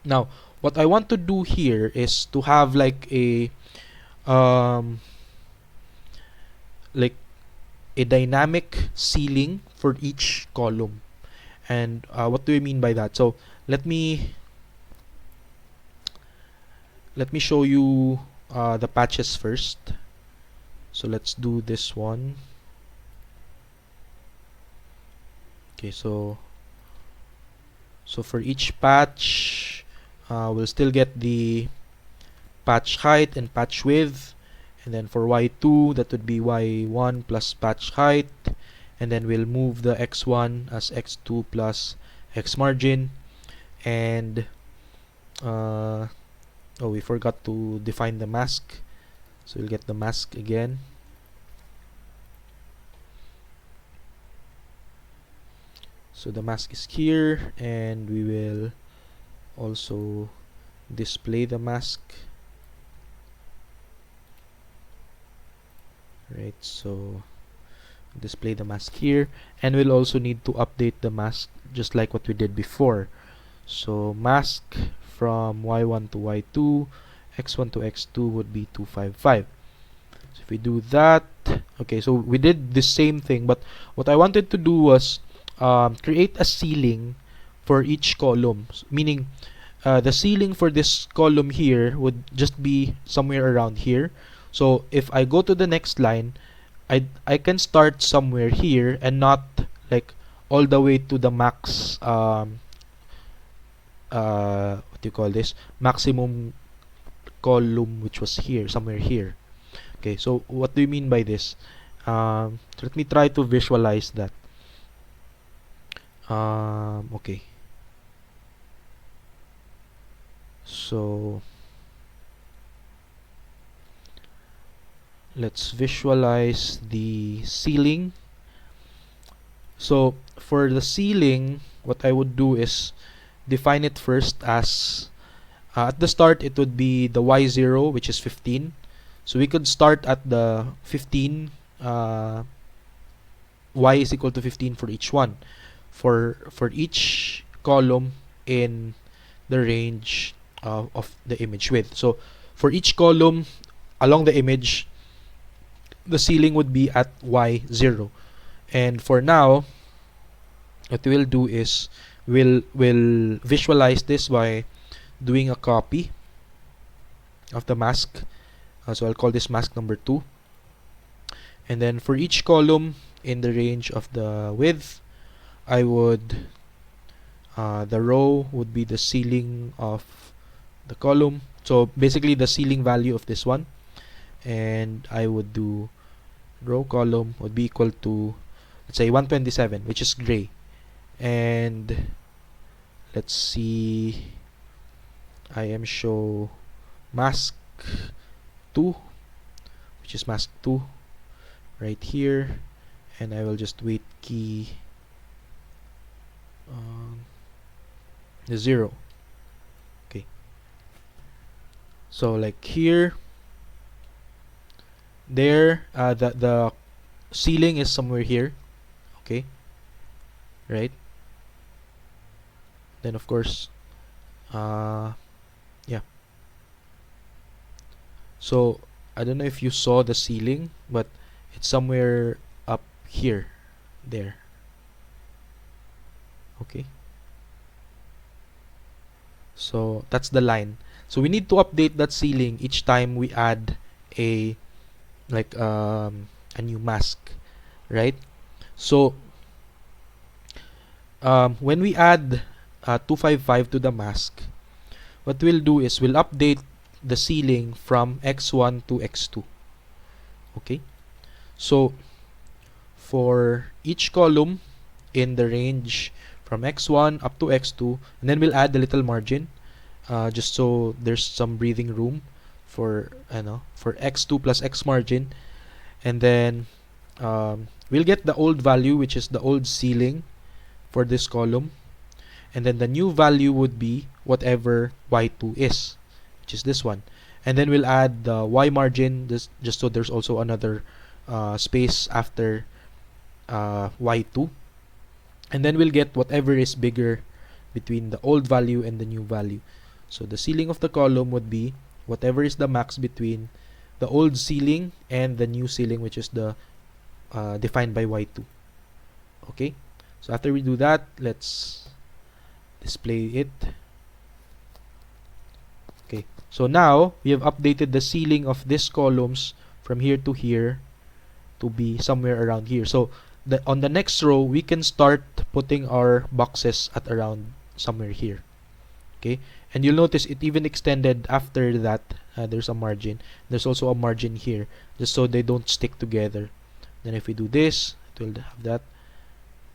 Now, what I want to do here is to have like a like a dynamic ceiling for each column. And what do I mean by that? So let me show you the patches first. So let's do this one. Okay, so for each patch, we'll still get the patch height and patch width, and then for y2 that would be y1 plus patch height, and then we'll move the x1 as x2 plus x margin, and oh, we forgot to define the mask, so we'll get the mask again. So the mask is here, and we will also display the mask. Right, so display the mask here, and we'll also need to update the mask just like what we did before. So mask from y1 to y2, x1 to x2 would be 255. So if we do that, okay, so we did the same thing, but what I wanted to do was create a ceiling for each column, meaning the ceiling for this column here would just be somewhere around here. So if I go to the next line, I can start somewhere here and not like all the way to the max what do you call this, maximum column, which was here, somewhere here. Okay, so what do you mean by this? Let me try to visualize that. Okay, so let's visualize the ceiling. So for the ceiling, what I would do is define it first as at the start it would be the y0, which is 15. So we could start at the 15, y is equal to 15 for each one, for each column in the range of the image width. So for each column along the image, the ceiling would be at y0. And for now, what we'll do is we'll visualize this by doing a copy of the mask. So I'll call this mask number 2. And then for each column in the range of the width, I would the row would be the ceiling of the column. So basically the ceiling value of this one, and I would do row column would be equal to, let's say, 127, which is gray. And let's see, I am show mask 2, which is mask 2 right here, and I will just wait key the 0. Okay, so like here, there, the ceiling is somewhere here. Okay, right? Then of course, yeah. So I don't know if you saw the ceiling, but it's somewhere up here, there. Okay, so that's the line. So we need to update that ceiling each time we add a a new mask, right? So when we add 255 to the mask, what we'll do is we'll update the ceiling from x1 to x2. Okay, so for each column in the range from x1 up to x2, and then we'll add a little margin, just so there's some breathing room for for x2 plus x margin, and then we'll get the old value, which is the old ceiling for this column, and then the new value would be whatever y2 is, which is this one, and then we'll add the y margin, this just so there's also another space after y2, and then we'll get whatever is bigger between the old value and the new value. So the ceiling of the column would be whatever is the max between the old ceiling and the new ceiling, which is the defined by y2. Okay, so after we do that, let's display it. Okay, so now we have updated the ceiling of these columns from here to here to be somewhere around here. So on the next row, we can start putting our boxes at around somewhere here. Okay, and you'll notice it even extended after that. There's a margin. There's also a margin here, just so they don't stick together. Then if we do this, it will have that.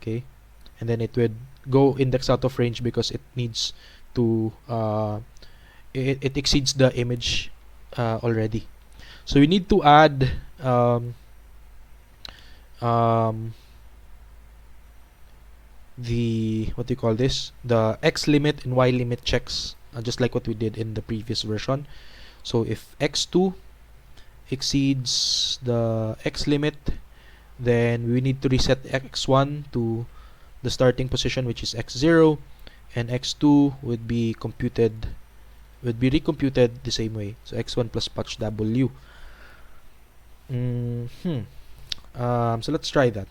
Okay, and then it would go index out of range because it needs to it exceeds the image already. So we need to add the what do you call this, the x limit and y limit checks, just like what we did in the previous version. So if x2 exceeds the x limit, then we need to reset x1 to the starting position, which is x0, and x2 would be recomputed the same way. So x1 plus patch w. So let's try that.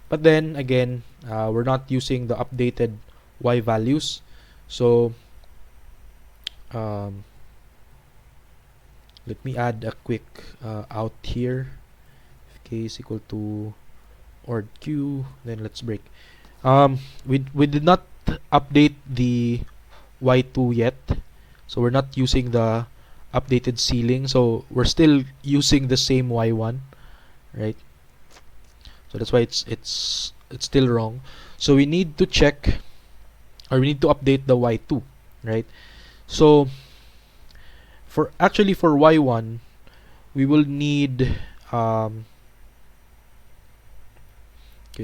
But then again, we're not using the updated y values. So let me add a quick out here. If k is equal to or q, then let's break. We did not update the y2 yet, so we're not using the updated ceiling, so we're still using the same y1, right? So that's why it's still wrong. So we need to check, or we need to update the y2, right? So for y1, we will need okay,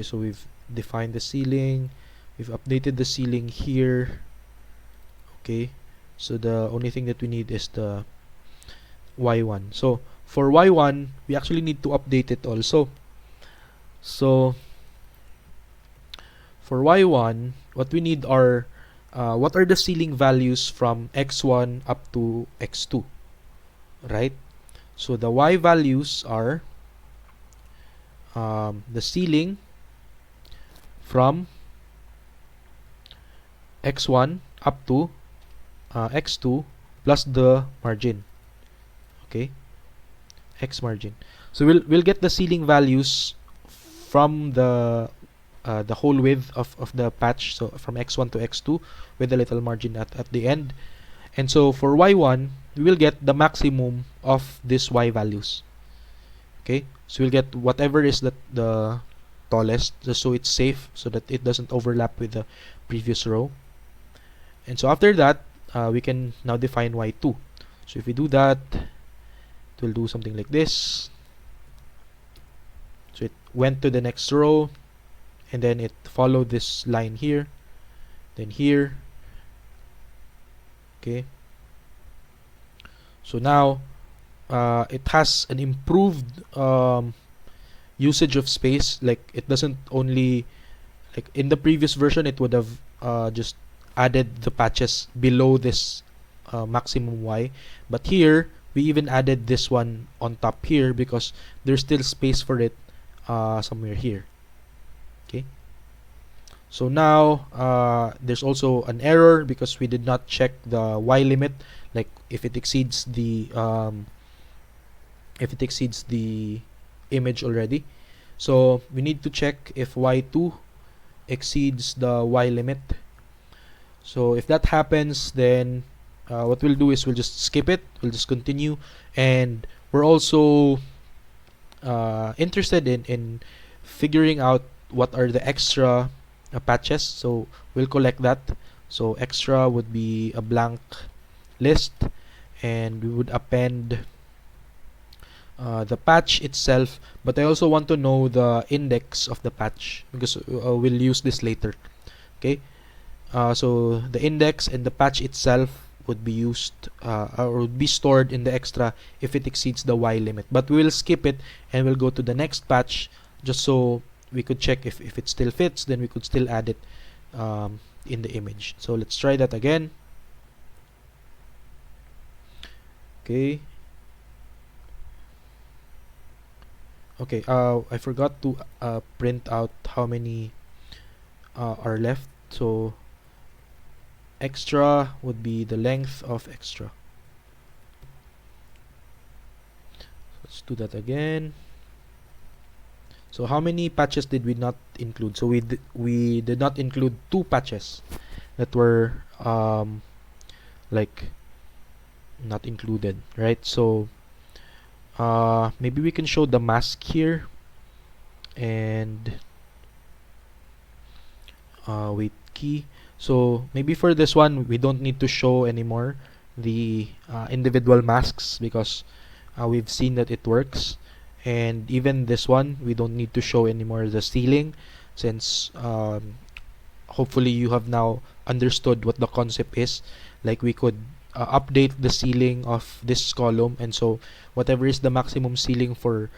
so we've defined the ceiling, we've updated the ceiling here. Okay, so the only thing that we need is the y1. So for y1, we actually need to update it also. So for y1, what we need are what are the ceiling values from x1 up to x2, right? So the y values are the ceiling from x1 up to x2 plus the margin. Okay, x margin. So we'll get the ceiling values from the whole width of the patch, so from x1 to x2 with a little margin at the end. And so for y1, we will get the maximum of these y values. Okay, so we'll get whatever is the tallest, just so it's safe, so that it doesn't overlap with the previous row. And so after that, we can now define y2. So if we do that, it will do something like this. So it went to the next row, and then it followed this line here, then here. Okay, so now it has an improved usage of space. Like, it doesn't only, like in the previous version, it would have just added the patches below this maximum y, but here we even added this one on top here because there's still space for it somewhere here. Okay, So now there's also an error because we did not check the y limit, like if it exceeds the image already. So we need to check if y2 exceeds the y limit. So if that happens, then what we'll do is we'll just skip it, we'll just continue, and we're also interested in figuring out what are the extra patches. So we'll collect that. So extra would be a blank list, and we would append the patch itself, but I also want to know the index of the patch because we'll use this later. Okay, so the index and the patch itself would be used or would be stored in the extra if it exceeds the y limit, but we will skip it and we'll go to the next patch just so we could check if it still fits, then we could still add it in the image. So let's try that again. Okay. Okay, I forgot to print out how many are left. So extra would be the length of extra. Let's do that again. So how many patches did we not include? So we did not include 2 patches that were like not included, right? So maybe we can show the mask here, and wait, key. So maybe for this one we don't need to show anymore the individual masks because we've seen that it works. And even this one we don't need to show anymore the ceiling, since hopefully you have now understood what the concept is. Like we could update the ceiling of this column, and so whatever is the maximum ceiling for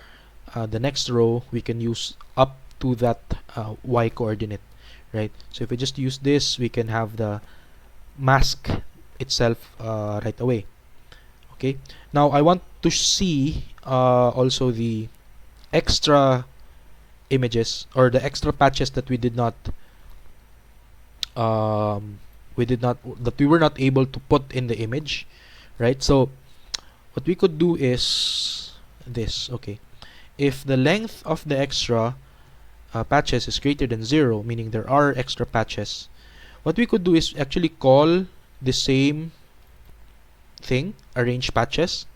the next row, we can use up to that y coordinate, right? So if we just use this, we can have the mask itself right away. Okay, now I want to see also the extra images or the extra patches that we did not that we were not able to put in the image, right? So what we could do is this. Okay, if the length of the extra patches is greater than 0, meaning there are extra patches, what we could do is actually call the same thing, arrange patches,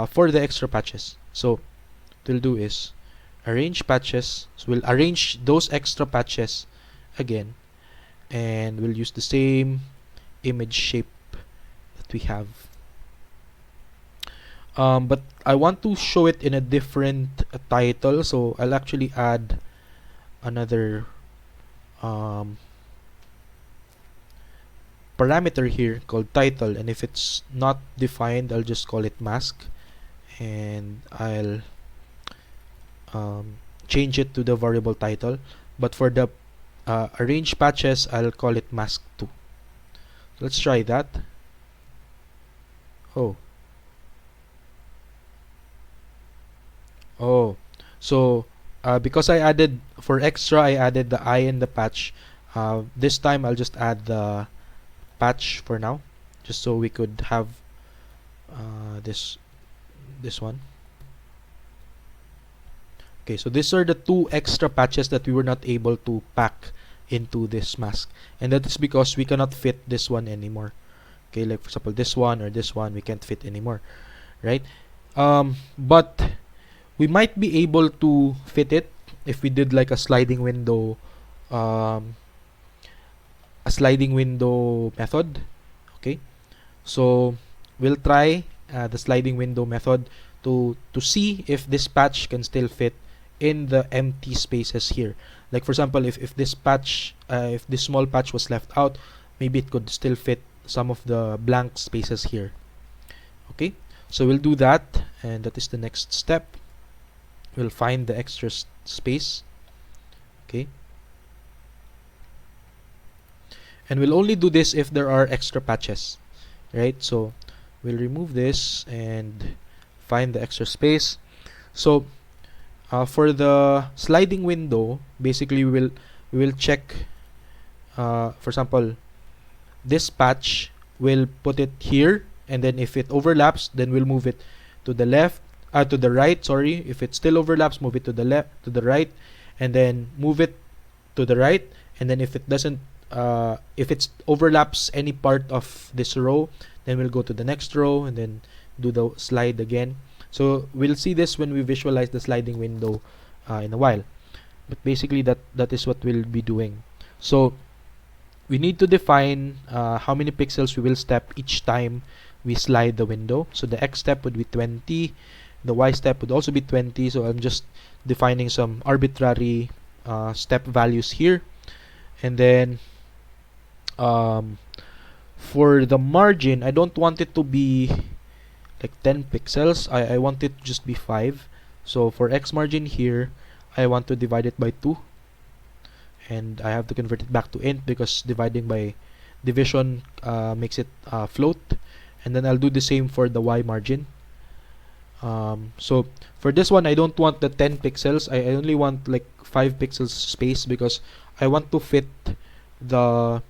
for the extra patches. So what we'll do is arrange patches. So we'll arrange those extra patches again, and we'll use the same image shape that we have. But I want to show it in a different title, so I'll actually add another parameter here called title, and if it's not defined, I'll just call it mask, and I'll change it to the variable title. But for the arrange patches, I'll call it mask2. Let's try that. So because I added for extra, I added the I in the patch. This time I'll just add the patch for now, just so we could have this one. Okay, so these are the 2 extra patches that we were not able to pack into this mask, and that is because we cannot fit this one anymore. Okay, like for example this one or this one we can't fit anymore, right? But we might be able to fit it if we did like a sliding window method. Okay, so we'll try the sliding window method to see if this patch can still fit in the empty spaces here. Like for example, if this patch if this small patch was left out, maybe it could still fit some of the blank spaces here. Okay, so we'll do that, and that is the next step. We'll find the extra space. Okay, and we'll only do this if there are extra patches, right? So we'll remove this and find the extra space. So for the sliding window, basically we will we will check, for example, this patch, we'll put it here, and then if it overlaps, then we'll move it to the left, to the right, sorry. If it still overlaps, move it to the left, to the right, and then move it to the right. And then if it doesn't, if it overlaps any part of this row, then we'll go to the next row and then do the slide again. So we'll see this when we visualize the sliding window in a while. But basically that is what we'll be doing. So we need to define how many pixels we will step each time we slide the window. So the X step would be 20, the Y step would also be 20. So I'm just defining some arbitrary step values here. And then for the margin, I don't want it to be like 10 pixels. I want it to just be 5. So for X margin here, I want to divide it by 2. And I have to convert it back to int because dividing by division makes it float. And then I'll do the same for the Y margin. So for this one, I don't want the 10 pixels. I only want like 5 pixels space because I want to fit the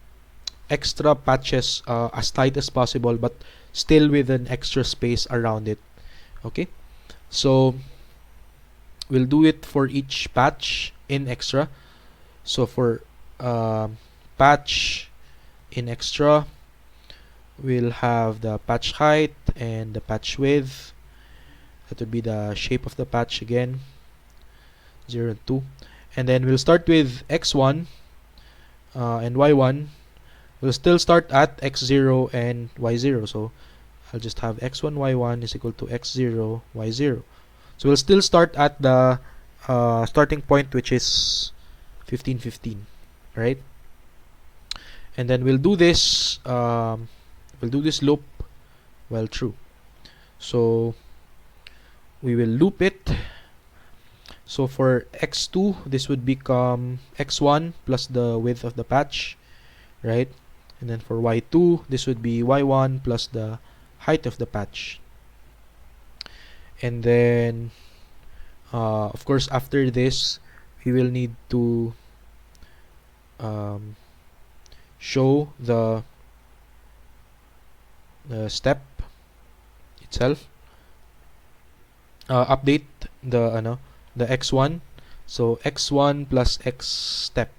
extra patches as tight as possible, but still with an extra space around it. Okay, so we'll do it for each patch in extra. So for patch in extra, we'll have the patch height and the patch width. That would be the shape of the patch again, 0 and 2. And then we'll start with x1 and y1. We'll still start at x0 and y0. So I'll just have x1, y1 is equal to x0, y0. So we'll still start at the starting point, which is 15, 15, right? And then we'll do this loop while true. So we will loop it. So for x2, this would become x1 plus the width of the patch, right? And then for y2, this would be y1 plus the height of the patch. And then of course after this, we will need to show the step itself, update the x1. So x1 plus x step.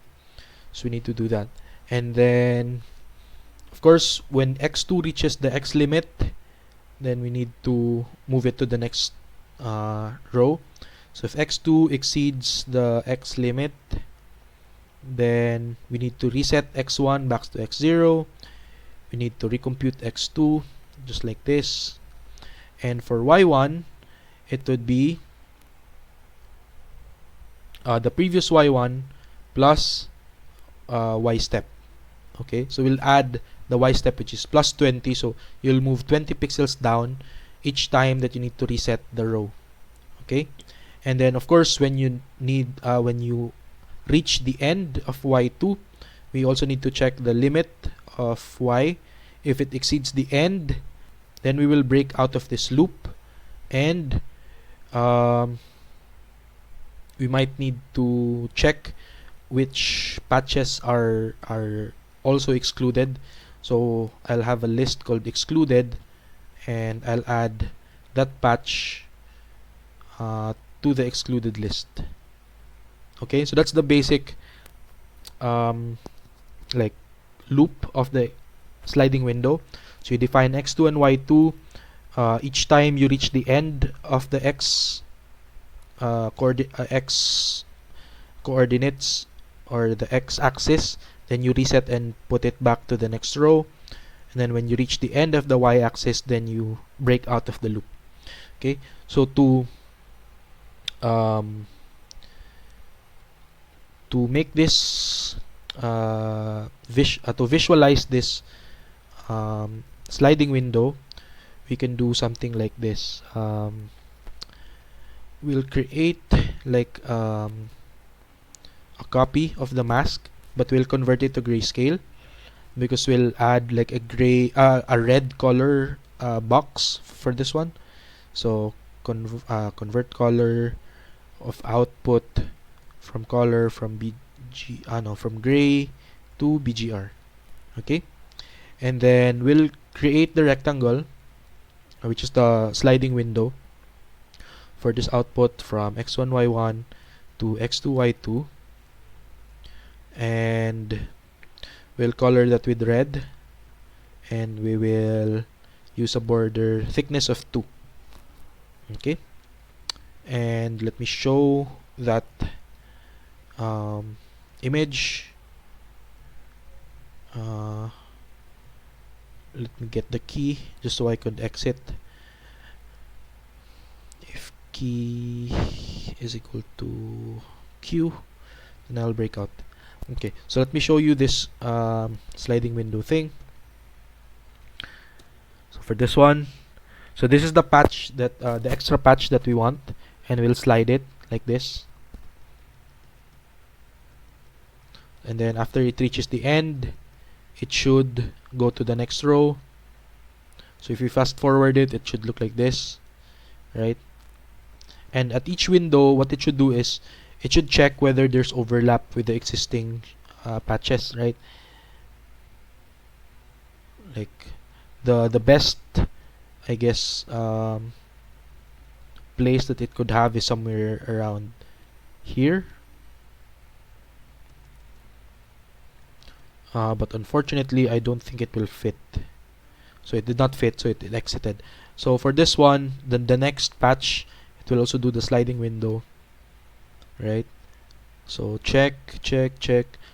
So we need to do that. And then of course when x2 reaches the x limit, then we need to move it to the next row. So if x2 exceeds the x limit, then we need to reset x1 back to x0. We need to recompute x2 just like this. And for y1, it would be the previous y1 plus y step. Okay, so we'll add the y step, which is plus 20. So you'll move 20 pixels down each time that you need to reset the row. Okay, and then of course when you reach the end of y2, we also need to check the limit of y. If it exceeds the end, then we will break out of this loop, and we might need to check which patches are also excluded. So I'll have a list called excluded, and I'll add that patch to the excluded list. Okay, so that's the basic like loop of the sliding window. So you define x2 and y2. Each time you reach the end of the x coordinates or the x-axis, then you reset and put it back to the next row. And then when you reach the end of the y-axis, then you break out of the loop. Okay, so to make this to visualize this sliding window, we can do something like this. We'll create like a copy of the mask, but we'll convert it to grayscale because we'll add like a red color box for this one. So convert color of output from color from from gray to BGR. Okay, and then we'll create the rectangle, which is the sliding window for this output from x1 y1 to x2 y2, and we'll color that with red, and we will use a border thickness of 2. Okay, and let me show that image. Let me get the key just so I could exit. If key is equal to Q, then I'll break out. Okay, so let me show you this sliding window thing. So for this one, so this is the patch that the extra patch that we want, and we'll slide it like this. And then after it reaches the end, it should go to the next row. So if we fast forward it, it should look like this, right? And at each window, what it should do is it should check whether there's overlap with the existing patches, right? Like the best, I guess, place that it could have is somewhere around here. But unfortunately, I don't think it will fit. So it did not fit, so it exited. So for this one, the next patch, it will also do the sliding window, right? So check.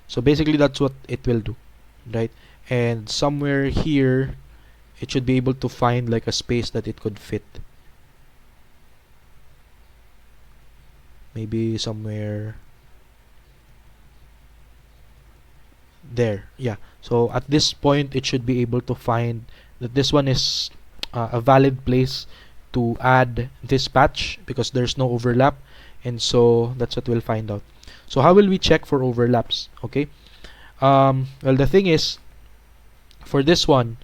So basically that's what it will do, right? And somewhere here, it should be able to find like a space that it could fit. Maybe somewhere there. Yeah, so at this point it should be able to find that this one is a valid place to add this patch because there's no overlap, and so that's what we'll find out. So how will we check for overlaps? Okay, well, the thing is, for this one,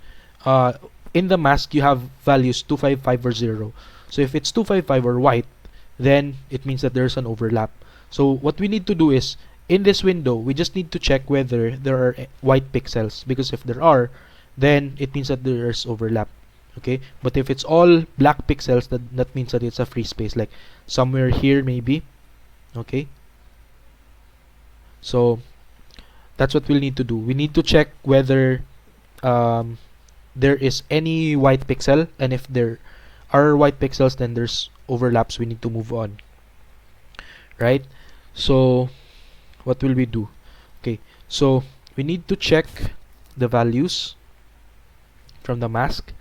in the mask you have values 255 or 0. So if it's 255 or white, then it means that there's an overlap. So what we need to do is, in this window, we just need to check whether there are white pixels, because if there are, then it means that there's overlap. Okay, but if it's all black pixels, that means that it's a free space, like somewhere here maybe. Okay, so that's what we'll need to do. We need to check whether there is any white pixel, and if there are white pixels, then there's overlaps. We need to move on, right? So what will we do? Okay, so we need to check the values from the mask,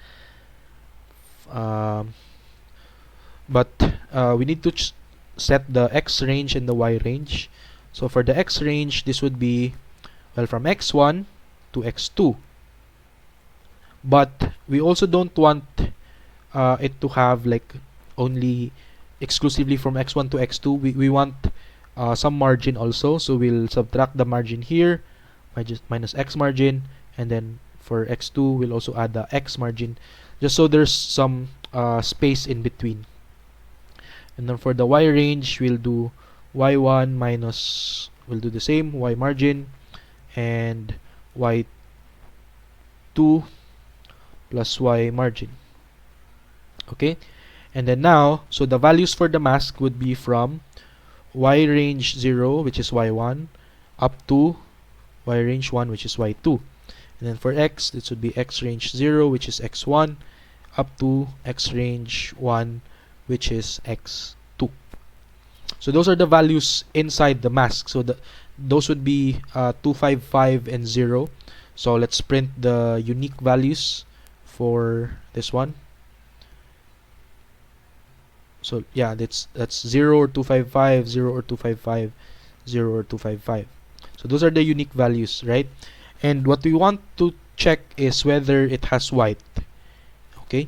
but we need to set the X range and the Y range. So for the X range, this would be, well, from X1 to X2, but we also don't want it to have like only exclusively from X1 to X2. We want some margin also, so we'll subtract the margin here, minus X margin, and then for X2 we'll also add the X margin, just so there's some space in between. And then for the Y range, we'll do Y1 minus, we'll do the same, Y margin, and Y2 plus Y margin. Okay, and then now, so the values for the mask would be from Y range 0, which is Y1, up to Y range 1, which is Y2. And then for X, this would be X range 0, which is X1, up to X range 1, which is X2. So those are the values inside the mask. So those would be 255 and 0. So let's print the unique values for this one. So yeah, that's 0 or 255, 0 or 255, 0 or 255. So those are the unique values, right? And what we want to check is whether it has white. Okay,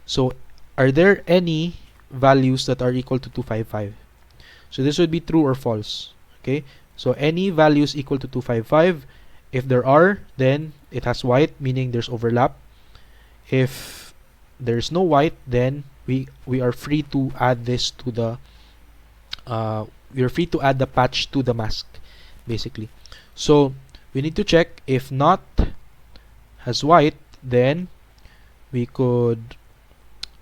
so are there any values that are equal to 255? So this would be true or false. Okay, so any values equal to 255, if there are, then it has white, meaning there's overlap. If there's no white, then we are free to add this to the we are free to add the patch to the mask, basically. So we need to check. If not has white, then we could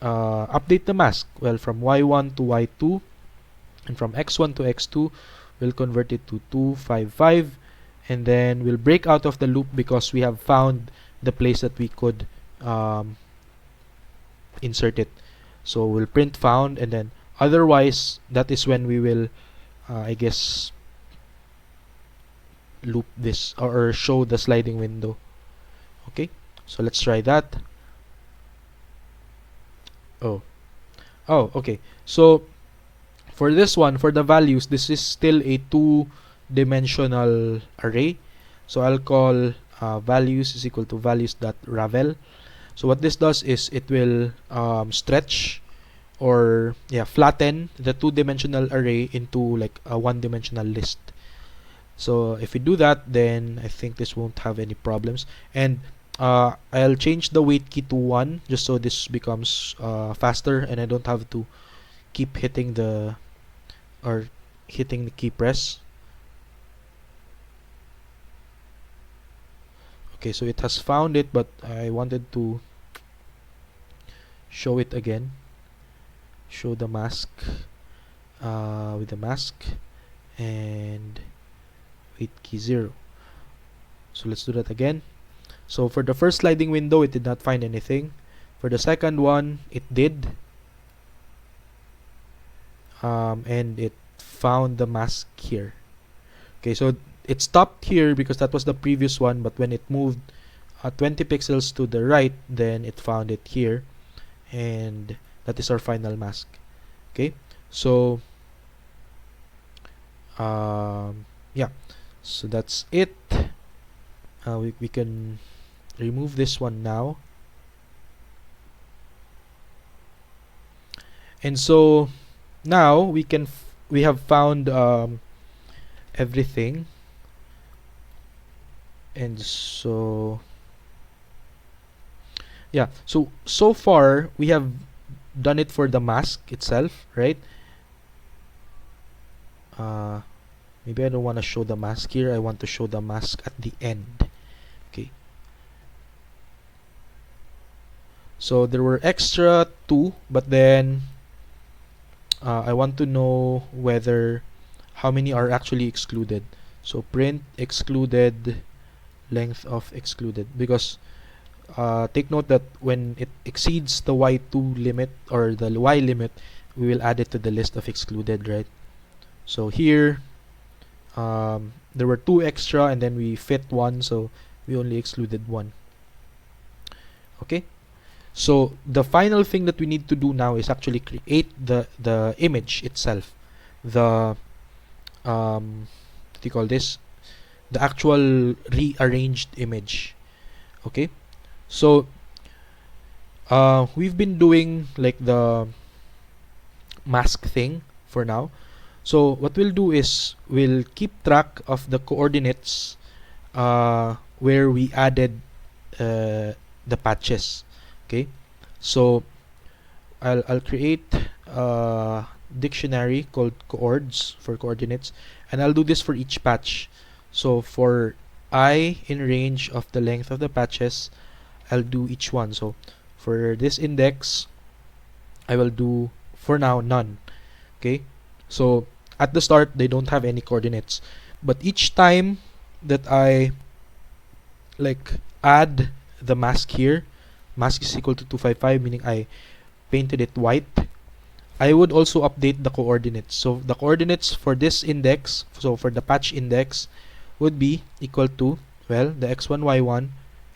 update the mask. Well, from y1 to y2 and from x1 to x2, we'll convert it to 255, and then we'll break out of the loop because we have found the place that we could insert it. So we'll print found, and then otherwise that is when we will I guess loop this or show the sliding window. Okay, so let's try that. Oh, okay. So for this one, for the values, this is still a two-dimensional array. So I'll call values is equal to values.ravel. So what this does is it will stretch or flatten the two-dimensional array into like a one-dimensional list. So if we do that, then I think this won't have any problems. And I'll change the wait key to 1 just so this becomes faster and I don't have to keep hitting the key press. Okay, so it has found it, but I wanted to show it again. Show the mask with the mask and wait key 0. So let's do that again. So for the first sliding window, it did not find anything. For the second one, it did. And it found the mask here. Okay, so it stopped here because that was the previous one, but when it moved 20 pixels to the right, then it found it here, and that is our final mask. Okay, so yeah, so that's it. We can remove this one now, and so now we have found everything. And so yeah, so far we have done it for the mask itself, right? Maybe I don't want to show the mask here. I want to show the mask at the end. Okay, so there were extra 2, but then I want to know whether how many are actually excluded. So print excluded length of excluded, because take note that when it exceeds the y2 limit or the y limit, we will add it to the list of excluded, right? So here there were 2 extra and then we fit 1, so we only excluded 1. Okay, so the final thing that we need to do now is actually create the image itself, the what do you call this, the actual rearranged image. Okay, so we've been doing like the mask thing for now. So what we'll do is we'll keep track of the coordinates where we added the patches. Okay, so I'll create a dictionary called coords for coordinates, and I'll do this for each patch. So for I in range of the length of the patches, I'll do each one. So for this index, I will do for now none. Okay, so at the start they don't have any coordinates, but each time that I like add the mask here, mask is equal to 255, meaning I painted it white, I would also update the coordinates. So the coordinates for this index, so for the patch index, would be equal to, well, the x1 y1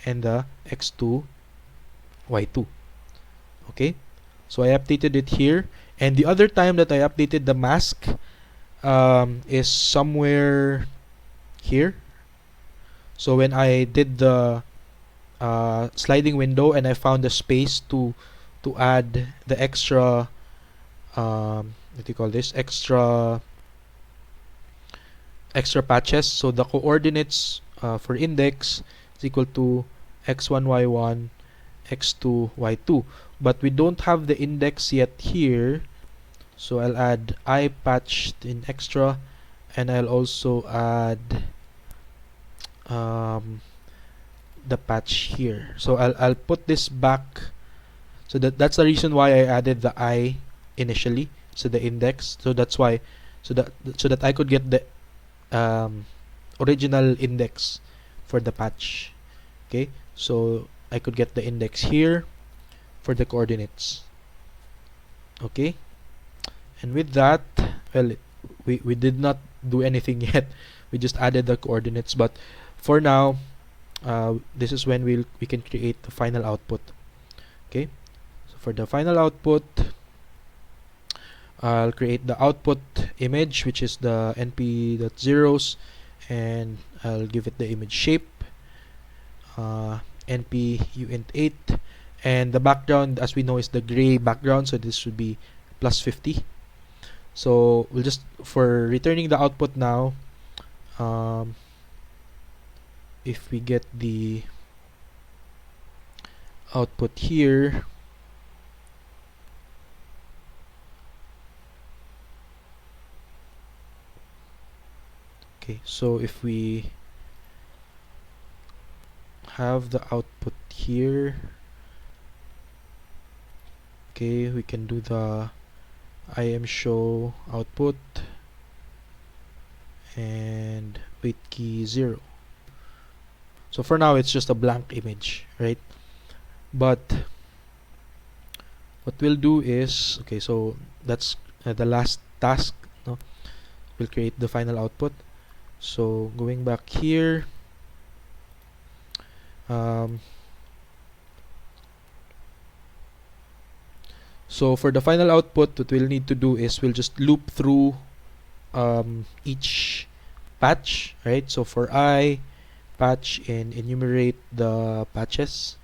and the x2 y2. Okay, so I updated it here, and the other time that I updated the mask is somewhere here. So when I did the sliding window and I found the space to add the extra what do you call this, extra patches. So the coordinates for index is equal to x1 y1 x2 y2, but we don't have the index yet here, so I'll add I patched in extra and I'll also add the patch here. So I'll put this back. So that's the reason why I added the I initially, so the index. So that's why, so that I could get the original index for the patch. Okay, so I could get the index here for the coordinates. Okay, and with that, well, we did not do anything yet. We just added the coordinates, but for now, this is when we can create the final output. Okay, so for the final output, I'll create the output image, which is the np.zeros, and I'll give it the image shape, np uint8, and the background, as we know, is the gray background, so this should be plus 50. So we'll just, for returning the output now, if we get the output here, okay, so if we have the output here, okay, we can do the im show output and wait key 0. So for now it's just a blank image, right? But what we'll do is, okay, so that's the last task, no? We'll create the final output. So going back here, so for the final output, what we'll need to do is we'll just loop through each patch, right? So for I, patch and enumerate the patches.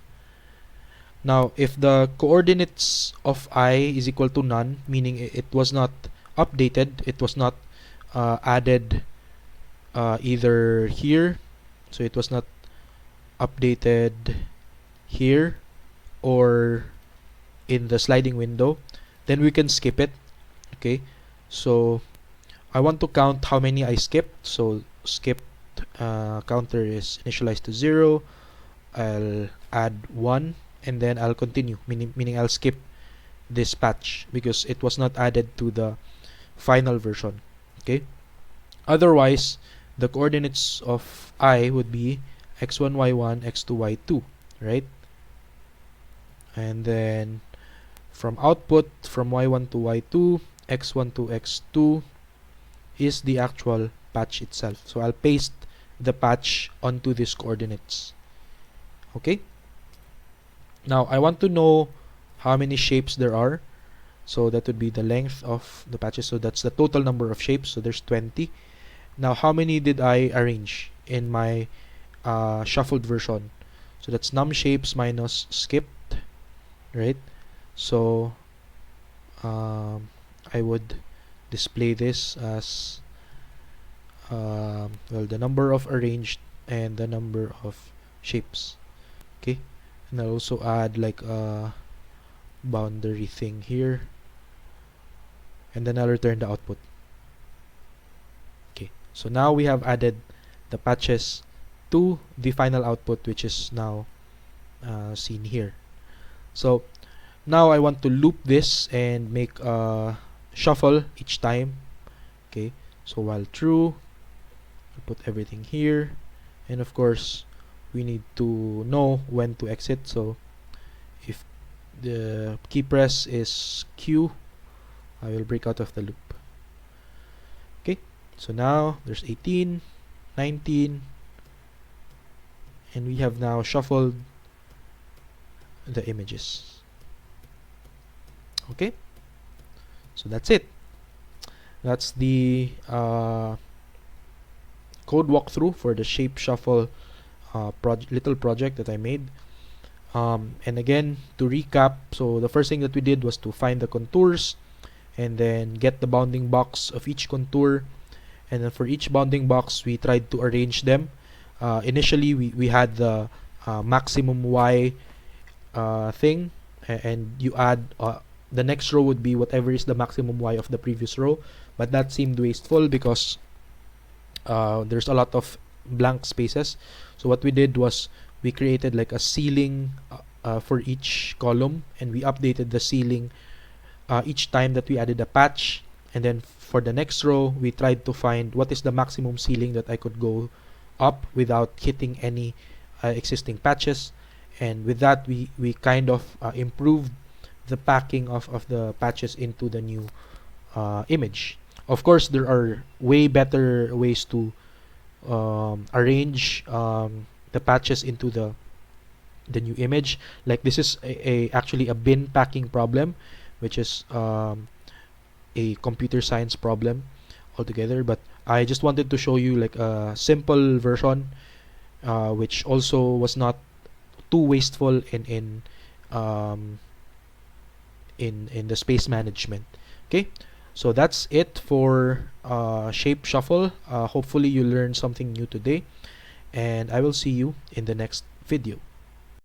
Now, if the coordinates of I is equal to none, meaning it was not updated, it was not added either here, so it was not updated here or in the sliding window, then we can skip it. Okay, so I want to count how many I skipped. So skipped counter is initialized to 0. I'll add 1 and then I'll continue, meaning I'll skip this patch because it was not added to the final version. Okay, otherwise the coordinates of I would be x1 y1 x2 y2, right? And then from output, from y1 to y2, x1 to x2 is the actual patch itself. So I'll paste the patch onto these coordinates. Okay, now I want to know how many shapes there are, so that would be the length of the patches. So that's the total number of shapes, so there's 20. Now how many did I arrange in my shuffled version? So that's num shapes minus skipped, right? So I would display this as well, the number of arranged and the number of shapes. Okay, and I'll also add like a boundary thing here, and then I'll return the output. Okay, so now we have added the patches to the final output, which is now seen here. So now I want to loop this and make a shuffle each time. Okay, so while true, I'll put everything here, and of course we need to know when to exit. So if the key press is Q, I will break out of the loop. Okay, so now there's 18, 19, and we have now shuffled the images. Okay, so that's it. That's the code walkthrough for the shape shuffle little project that I made. And again, to recap, so the first thing that we did was to find the contours and then get the bounding box of each contour, and then for each bounding box we tried to arrange them. Initially we had the maximum Y thing, and you add the next row would be whatever is the maximum Y of the previous row, but that seemed wasteful because there's a lot of blank spaces. So what we did was we created like a ceiling for each column, and we updated the ceiling each time that we added a patch. And then for the next row, we tried to find what is the maximum ceiling that I could go up without hitting any existing patches. And with that, we kind of improved the packing of the patches into the new image. Of course, there are way better ways to arrange the patches into the new image. Like this is actually a bin packing problem, which is a computer science problem altogether. But I just wanted to show you like a simple version, which also was not too wasteful um, in the space management. Okay, so that's it for shape shuffle. Hopefully you learned something new today, and I will see you in the next video.